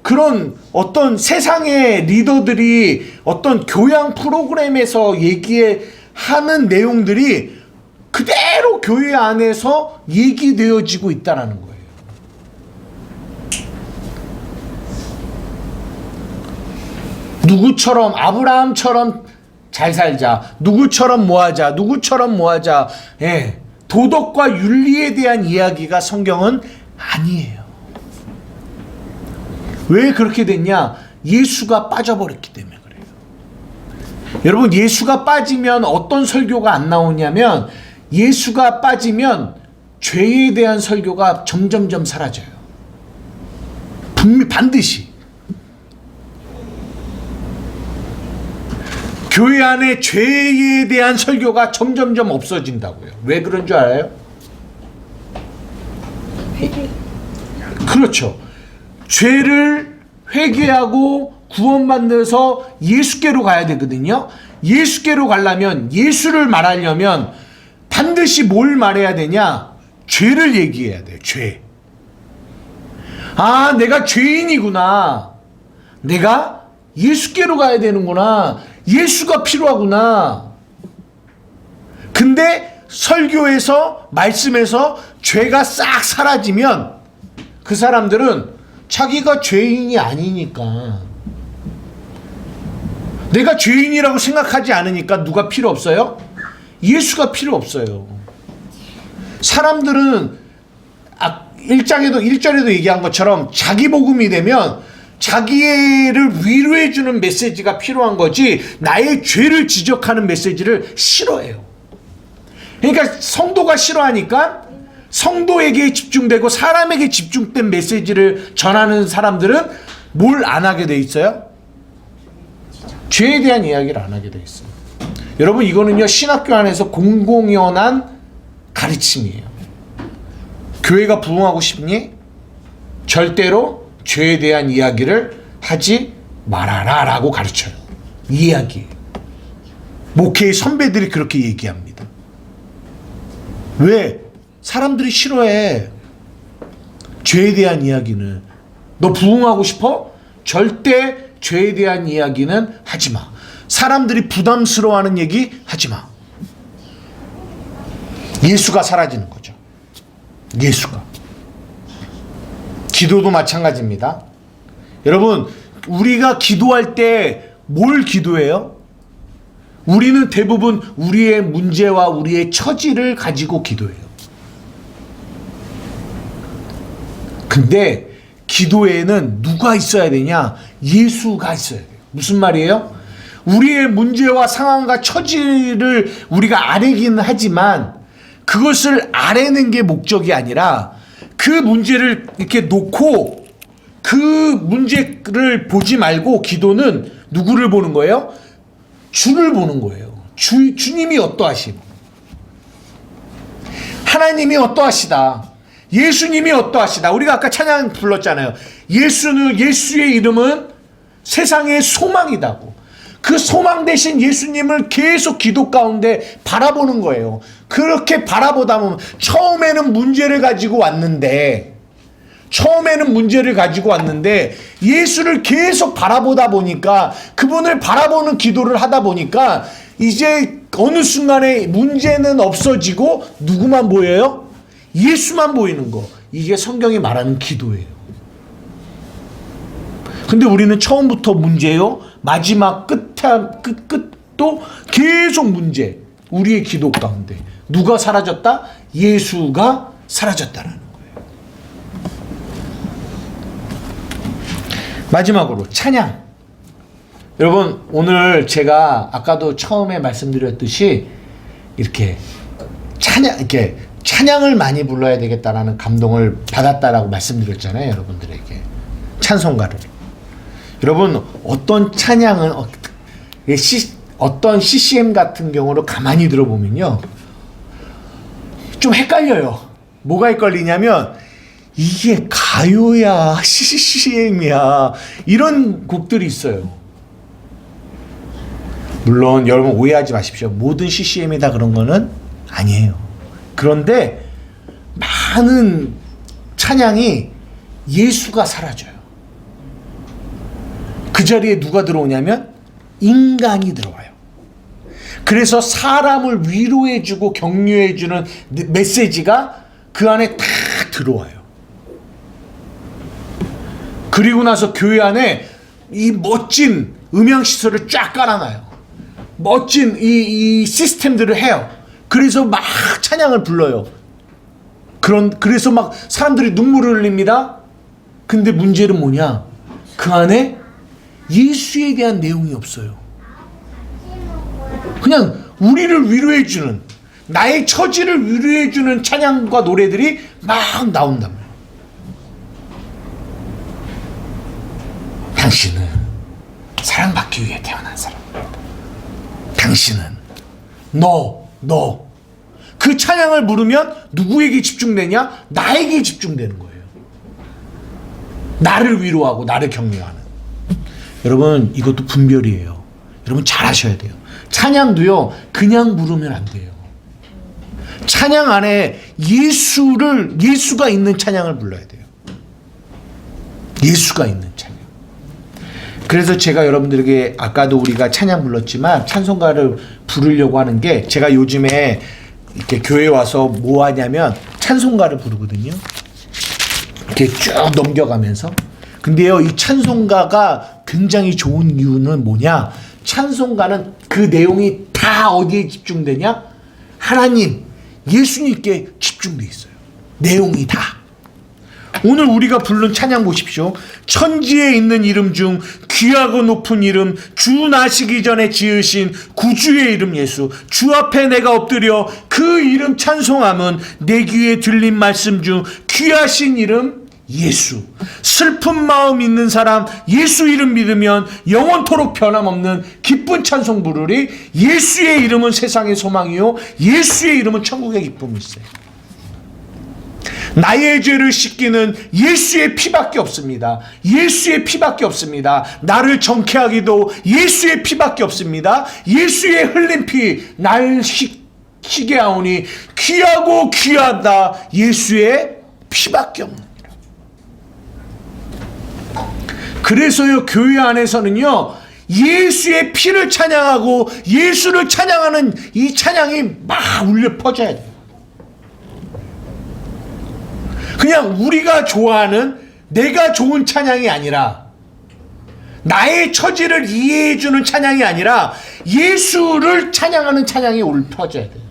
그런 어떤 세상의 리더들이 어떤 교양 프로그램에서 얘기하는 내용들이 그대로 교회 안에서 얘기되어지고 있다는 거예요. 누구처럼 아브라함처럼 잘 살자. 누구처럼 뭐하자. 도덕과 윤리에 대한 이야기가 성경은 아니에요. 왜 그렇게 됐냐? 예수가 빠져버렸기 때문에 그래요. 여러분, 예수가 빠지면 어떤 설교가 안 나오냐면 예수가 빠지면 죄에 대한 설교가 점점점 사라져요. 반드시. 교회 안에 죄에 대한 설교가 점점점 없어진다고요. 왜 그런 줄 알아요? 그렇죠. 죄를 회개하고 구원받아서 예수께로 가야 되거든요. 예수께로 가려면, 예수를 말하려면 반드시 뭘 말해야 되냐? 죄를 얘기해야 돼요. 죄. 아, 내가 죄인이구나. 내가 예수께로 가야 되는구나. 예수가 필요하구나. 근데 설교에서, 말씀에서 죄가 싹 사라지면 그 사람들은 자기가 죄인이 아니니까, 내가 죄인이라고 생각하지 않으니까 누가 필요 없어요? 예수가 필요 없어요. 사람들은 1절에도 얘기한 것처럼 자기 복음이 되면 자기를 위로해주는 메시지가 필요한 거지, 나의 죄를 지적하는 메시지를 싫어해요. 그러니까 성도가 싫어하니까 성도에게 집중되고 사람에게 집중된 메시지를 전하는 사람들은 뭘 안 하게 돼 있어요? 죄에 대한 이야기를 안 하게 돼 있어요. 여러분, 이거는요, 신학교 안에서 공공연한 가르침이에요. 교회가 부흥하고 싶니? 절대로 죄에 대한 이야기를 하지 말아라 라고 가르쳐요. 이 이야기예요. 목회의 선배들이 그렇게 얘기합니다. 왜? 사람들이 싫어해. 죄에 대한 이야기는. 너 부흥하고 싶어? 절대 죄에 대한 이야기는 하지 마. 사람들이 부담스러워하는 얘기 하지 마. 예수가 사라지는 거죠. 예수가. 기도도 마찬가지입니다. 여러분, 우리가 기도할 때 뭘 기도해요? 우리는 대부분 우리의 문제와 우리의 처지를 가지고 기도해요. 근데 기도에는 누가 있어야 되냐? 예수가 있어야 돼요. 무슨 말이에요? 우리의 문제와 상황과 처지를 우리가 아뢰기는 하지만 그것을 아뢰는 게 목적이 아니라 그 문제를 이렇게 놓고 그 문제를 보지 말고 기도는 누구를 보는 거예요? 주를 보는 거예요. 주님이 어떠하심? 하나님이 어떠하시다? 예수님이 어떠하시다? 우리가 아까 찬양 불렀잖아요. 예수의 이름은 세상의 소망이다고. 그 소망 대신 예수님을 계속 기도 가운데 바라보는 거예요. 그렇게 바라보다 보면 처음에는 문제를 가지고 왔는데 예수를 계속 바라보다 보니까 그분을 바라보는 기도를 하다 보니까 이제 어느 순간에 문제는 없어지고 누구만 보여요? 예수만 보이는 거. 이게 성경이 말하는 기도예요. 근데 우리는 처음부터 문제요. 마지막 끝도 계속 문제. 우리의 기도 가운데. 누가 사라졌다? 예수가 사라졌다라는 거예요. 마지막으로 찬양. 여러분 오늘 제가 아까도 처음에 말씀드렸듯이 이렇게 찬양을 많이 불러야 되겠다라는 감동을 받았다라고 말씀드렸잖아요. 여러분들에게. 찬송가를. 여러분 어떤 찬양은 어떤 CCM 같은 경우로 가만히 들어보면요 좀 헷갈려요. 뭐가 헷갈리냐면 이게 가요야 CCM이야 이런 곡들이 있어요. 물론 여러분 오해하지 마십시오. 모든 CCM이 다 그런 거는 아니에요. 그런데 많은 찬양이 예수가 사라져요. 그 자리에 누가 들어오냐면 인간이 들어와요. 그래서 사람을 위로해주고 격려해주는 메시지가 그 안에 다 들어와요. 그리고 나서 교회 안에 이 멋진 음향시설을 쫙 깔아놔요. 멋진 이 시스템들을 해요. 그래서 막 찬양을 불러요. 그래서 막 사람들이 눈물을 흘립니다. 근데 문제는 뭐냐? 그 안에 예수에 대한 내용이 없어요. 그냥 우리를 위로해주는, 나의 처지를 위로해주는 찬양과 노래들이 막 나온단 말이에요. 당신은 사랑받기 위해 태어난 사람. 당신은 너 그 찬양을 부르면 누구에게 집중되냐? 나에게 집중되는 거예요. 나를 위로하고 나를 격려하는. 여러분 이것도 분별이에요. 여러분 잘 하셔야 돼요. 찬양도요 그냥 부르면 안 돼요. 찬양 안에 예수가 있는 찬양을 불러야 돼요. 예수가 있는 찬양. 그래서 제가 여러분들에게 아까도 우리가 찬양 불렀지만 찬송가를 부르려고 하는 게 제가 요즘에 이렇게 교회 와서 뭐 하냐면 찬송가를 부르거든요. 이렇게 쭉 넘겨가면서. 근데요 이 찬송가가 굉장히 좋은 이유는 뭐냐? 찬송가는 그 내용이 다 어디에 집중되냐? 하나님, 예수님께 집중돼 있어요. 내용이 다. 오늘 우리가 부른 찬양 보십시오. 천지에 있는 이름 중 귀하고 높은 이름, 주 나시기 전에 지으신 구주의 이름 예수. 주 앞에 내가 엎드려 그 이름 찬송함은 내 귀에 들린 말씀 중 귀하신 이름 예수. 슬픈 마음 있는 사람 예수 이름 믿으면 영원토록 변함없는 기쁜 찬송 부르리. 예수의 이름은 세상의 소망이요 예수의 이름은 천국의 기쁨일세. 나의 죄를 씻기는 예수의 피밖에 없습니다. 예수의 피밖에 없습니다. 나를 정케하기도 예수의 피밖에 없습니다. 예수의 흘린 피 날 희게 하오니 귀하고 귀하다 예수의 피밖에 없느니라. 그래서요 교회 안에서는요 예수의 피를 찬양하고 예수를 찬양하는 이 찬양이 막 울려 퍼져야 돼요. 그냥 우리가 좋아하는 내가 좋은 찬양이 아니라 나의 처지를 이해해주는 찬양이 아니라 예수를 찬양하는 찬양이 울려 퍼져야 돼요.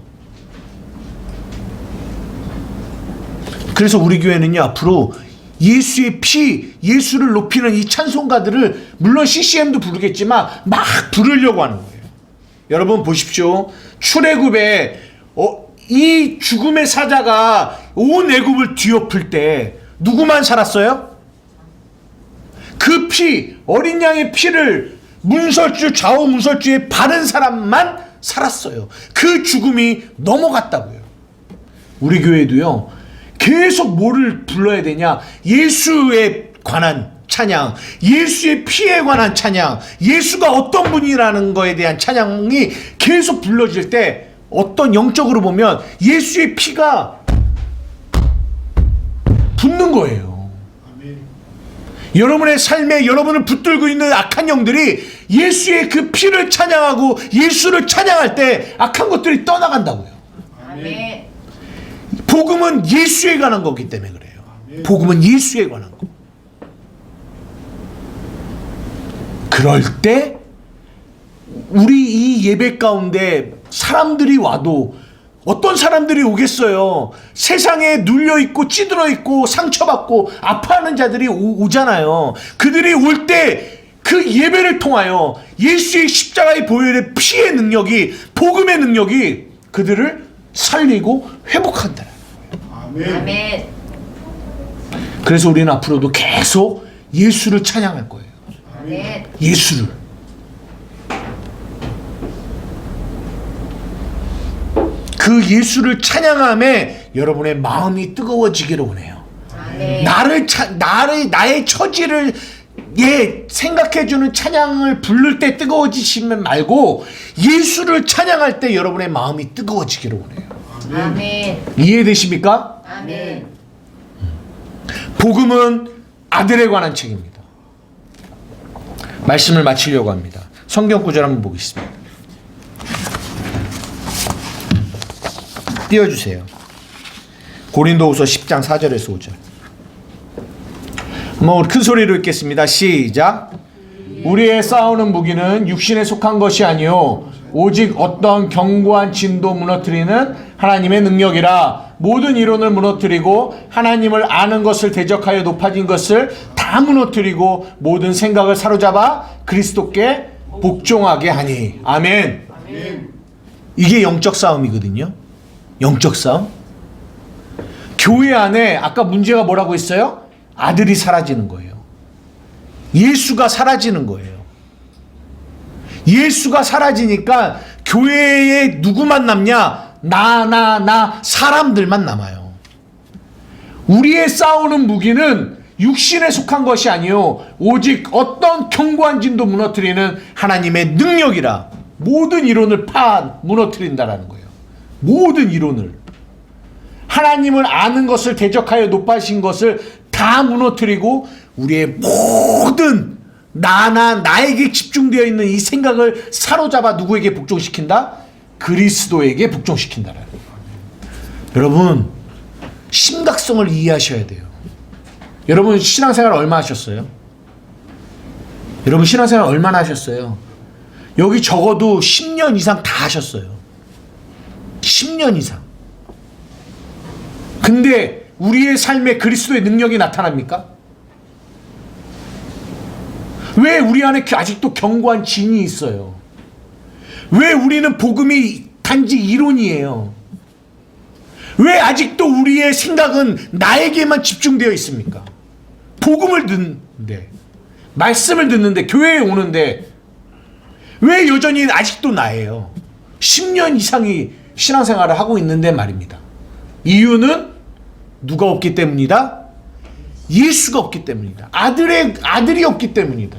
그래서 우리 교회는요 앞으로 예수의 피, 예수를 높이는 이 찬송가들을 물론 CCM도 부르겠지만 막 부르려고 하는 거예요. 여러분 보십시오. 출애굽에 이 죽음의 사자가 온 애굽을 뒤엎을 때 누구만 살았어요? 그 피, 어린 양의 피를 문설주, 좌우 문설주에 바른 사람만 살았어요. 그 죽음이 넘어갔다고요. 우리 교회도요, 계속 뭐를 불러야 되냐? 예수에 관한 찬양, 예수의 피에 관한 찬양, 예수가 어떤 분이라는 거에 대한 찬양이 계속 불러질 때 어떤 영적으로 보면 예수의 피가 붙는 거예요. 아멘. 여러분의 삶에 여러분을 붙들고 있는 악한 영들이 예수의 그 피를 찬양하고 예수를 찬양할 때 악한 것들이 떠나간다고요. 아멘. 복음은 예수에 관한 거기 때문에 그래요. 복음은 예수에 관한 거. 그럴 때 우리 이 예배 가운데 사람들이 와도 어떤 사람들이 오겠어요. 세상에 눌려있고 찌들어있고 상처받고 아파하는 자들이 오잖아요. 그들이 올 때 그 예배를 통하여 예수의 십자가의 보혈의 피의 능력이, 복음의 능력이 그들을 살리고 회복한다. 아멘. 아멘. 그래서 우리는 앞으로도 계속 예수를 찬양할 거예요. 아멘. 예수를. 그 예수를 찬양함에 여러분의 마음이 뜨거워지기를 원해요. 아멘. 나의 처지를 생각해주는 찬양을 부를 때 뜨거워지시면 말고 예수를 찬양할 때 여러분의 마음이 뜨거워지기를 원해요. 아멘. 이해되십니까? 아멘. 복음은 아들에 관한 책입니다. 말씀을 마치려고 합니다. 성경 구절 한번 보겠습니다. 띄워주세요. 고린도후서 10장 4절에서 5절. 한번 큰 소리로 읽겠습니다. 시작. 우리의 싸우는 무기는 육신에 속한 것이 아니요 오직 어떤 견고한 진도 무너뜨리는 하나님의 능력이라. 모든 이론을 무너뜨리고 하나님을 아는 것을 대적하여 높아진 것을 다 무너뜨리고 모든 생각을 사로잡아 그리스도께 복종하게 하니. 아멘. 아멘. 이게 영적 싸움이거든요. 영적 싸움. 교회 안에 아까 문제가 뭐라고 했어요? 아들이 사라지는 거예요. 예수가 사라지는 거예요. 예수가 사라지니까 교회에 누구만 남냐? 나 사람들만 남아요. 우리의 싸우는 무기는 육신에 속한 것이 아니요 오직 어떤 견고한 진도 무너뜨리는 하나님의 능력이라. 모든 이론을 무너뜨린다라는 거예요. 모든 이론을. 하나님을 아는 것을 대적하여 높아진 것을 다 무너뜨리고 우리의 모든 나에게 집중되어 있는 이 생각을 사로잡아 누구에게 복종시킨다? 그리스도에게 복종시킨다라는 거예요. 여러분 심각성을 이해하셔야 돼요. 여러분 신앙생활 얼마 하셨어요? 여러분 신앙생활 얼마나 하셨어요? 여기 적어도 10년 이상 다 하셨어요. 10년 이상. 근데 우리의 삶에 그리스도의 능력이 나타납니까? 왜 우리 안에 아직도 견고한 진이 있어요? 왜 우리는 복음이 단지 이론이에요? 왜 아직도 우리의 생각은 나에게만 집중되어 있습니까? 복음을 듣는데, 말씀을 듣는데, 교회에 오는데 왜 여전히 아직도 나예요? 10년 이상이 신앙생활을 하고 있는데 말입니다. 이유는 누가 없기 때문이다? 예수가 없기 때문이다. 아들이 없기 때문이다.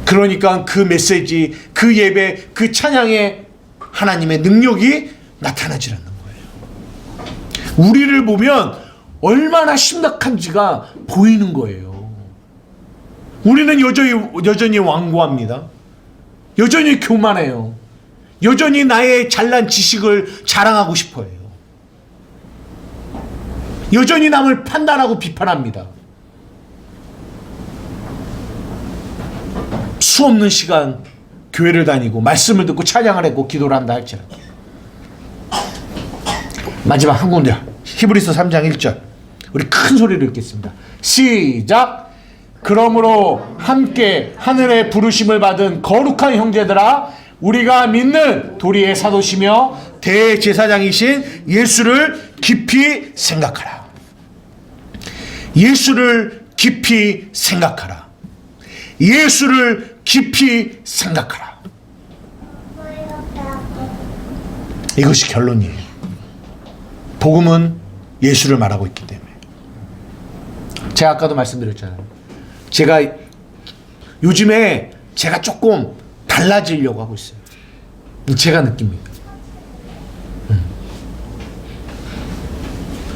그러니까 그 메시지, 그 예배, 그 찬양에 하나님의 능력이 나타나지 않는 거예요. 우리를 보면 얼마나 심각한지가 보이는 거예요. 우리는 여전히 완고합니다. 여전히 교만해요. 여전히 나의 잘난 지식을 자랑하고 싶어요. 여전히 남을 판단하고 비판합니다. 수없는 시간 교회를 다니고 말씀을 듣고 찬양을 했고 기도를 한다 할지라도 마지막 한 군데 히브리서 3장 1절 우리 큰 소리로 읽겠습니다. 시작. 그러므로 함께 하늘의 부르심을 받은 거룩한 형제들아, 우리가 믿는 도리의 사도시며 대제사장이신 예수를 깊이 생각하라. 예수를 깊이 생각하라. 예수를 깊이 생각하라. 이것이 결론이에요. 복음은 예수를 말하고 있기 때문에. 제가 아까도 말씀드렸잖아요. 제가 요즘에 제가 조금 달라지려고 하고 있어요. 제가 느낍니다.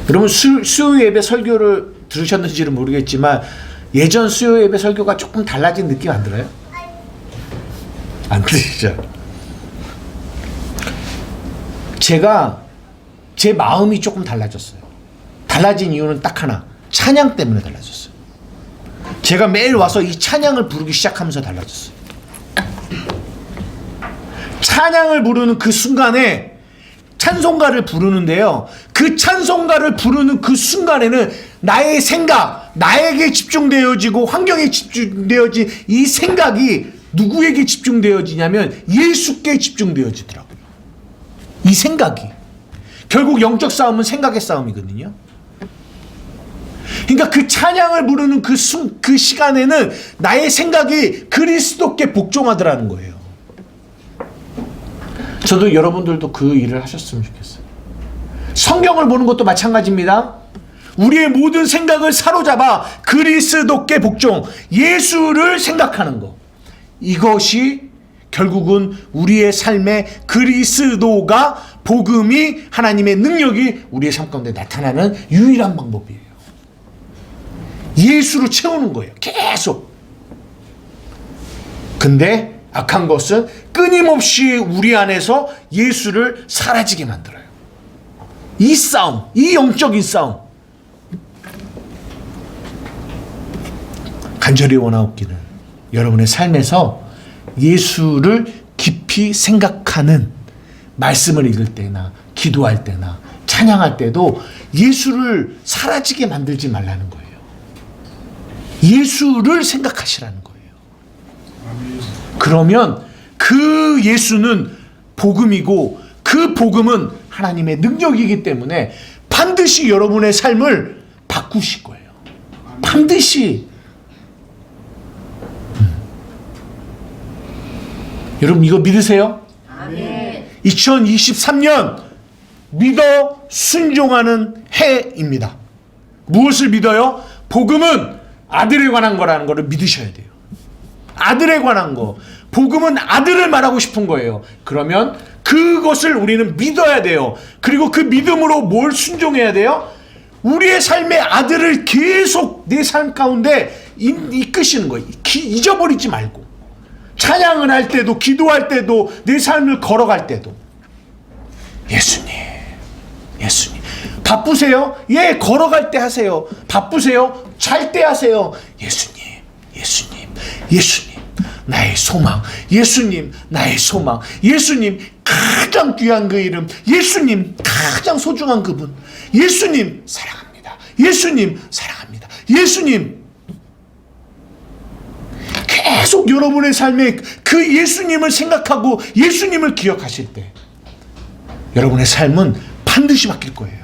여러분 수요 예배 설교를 들으셨는지는 모르겠지만 예전 수요 예배 설교가 조금 달라진 느낌 안 들어요? 안 들으시죠? 제가 제 마음이 조금 달라졌어요. 달라진 이유는 딱 하나, 찬양 때문에 달라졌어요. 제가 매일 와서 이 찬양을 부르기 시작하면서 달라졌어요. 찬양을 부르는 그 순간에 찬송가를 부르는데요, 그 찬송가를 부르는 그 순간에는 나의 생각, 나에게 집중되어지고 환경에 집중되어진 이 생각이 누구에게 집중되어지냐면 예수께 집중되어지더라고요. 이 생각이 결국 영적 싸움은 생각의 싸움이거든요. 그러니까 그 찬양을 부르는 그 시간에는 나의 생각이 그리스도께 복종하더라는 거예요. 저도 여러분들도 그 일을 하셨으면 좋겠어요. 성경을 보는 것도 마찬가지입니다. 우리의 모든 생각을 사로잡아 그리스도께 복종, 예수를 생각하는 것. 이것이 결국은 우리의 삶에 그리스도가, 복음이, 하나님의 능력이 우리의 삶 가운데 나타나는 유일한 방법이에요. 예수로 채우는 거예요. 계속. 근데 악한 것은 끊임없이 우리 안에서 예수를 사라지게 만들어요. 이 싸움, 이 영적인 싸움. 간절히 원하옵기는 여러분의 삶에서 예수를 깊이 생각하는, 말씀을 읽을 때나 기도할 때나 찬양할 때도 예수를 사라지게 만들지 말라는 거예요. 예수를 생각하시라는 거예요. 그러면 그 예수는 복음이고 그 복음은 하나님의 능력이기 때문에 반드시 여러분의 삶을 바꾸실 거예요. 반드시. 여러분 이거 믿으세요? 아멘. 2023년 믿어 순종하는 해입니다. 무엇을 믿어요? 복음은 아들에 관한 거라는 거를 믿으셔야 돼요. 아들에 관한 거. 복음은 아들을 말하고 싶은 거예요. 그러면 그것을 우리는 믿어야 돼요. 그리고 그 믿음으로 뭘 순종해야 돼요? 우리의 삶의 아들을 계속 내 삶 가운데 이끄시는 거예요. 잊어버리지 말고. 찬양을 할 때도, 기도할 때도, 내 삶을 걸어갈 때도 예수님, 예수님. 바쁘세요? 예, 걸어갈 때 하세요. 바쁘세요? 잘 때 하세요. 예수님, 예수님, 예수님, 나의 소망. 예수님, 나의 소망. 예수님, 가장 귀한 그 이름. 예수님, 가장 소중한 그분. 예수님, 사랑합니다. 예수님, 사랑합니다. 예수님. 계속 여러분의 삶에 그 예수님을 생각하고 예수님을 기억하실 때 여러분의 삶은 반드시 바뀔 거예요.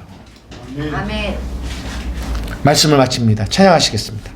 아멘. 말씀을 마칩니다. 찬양하시겠습니다.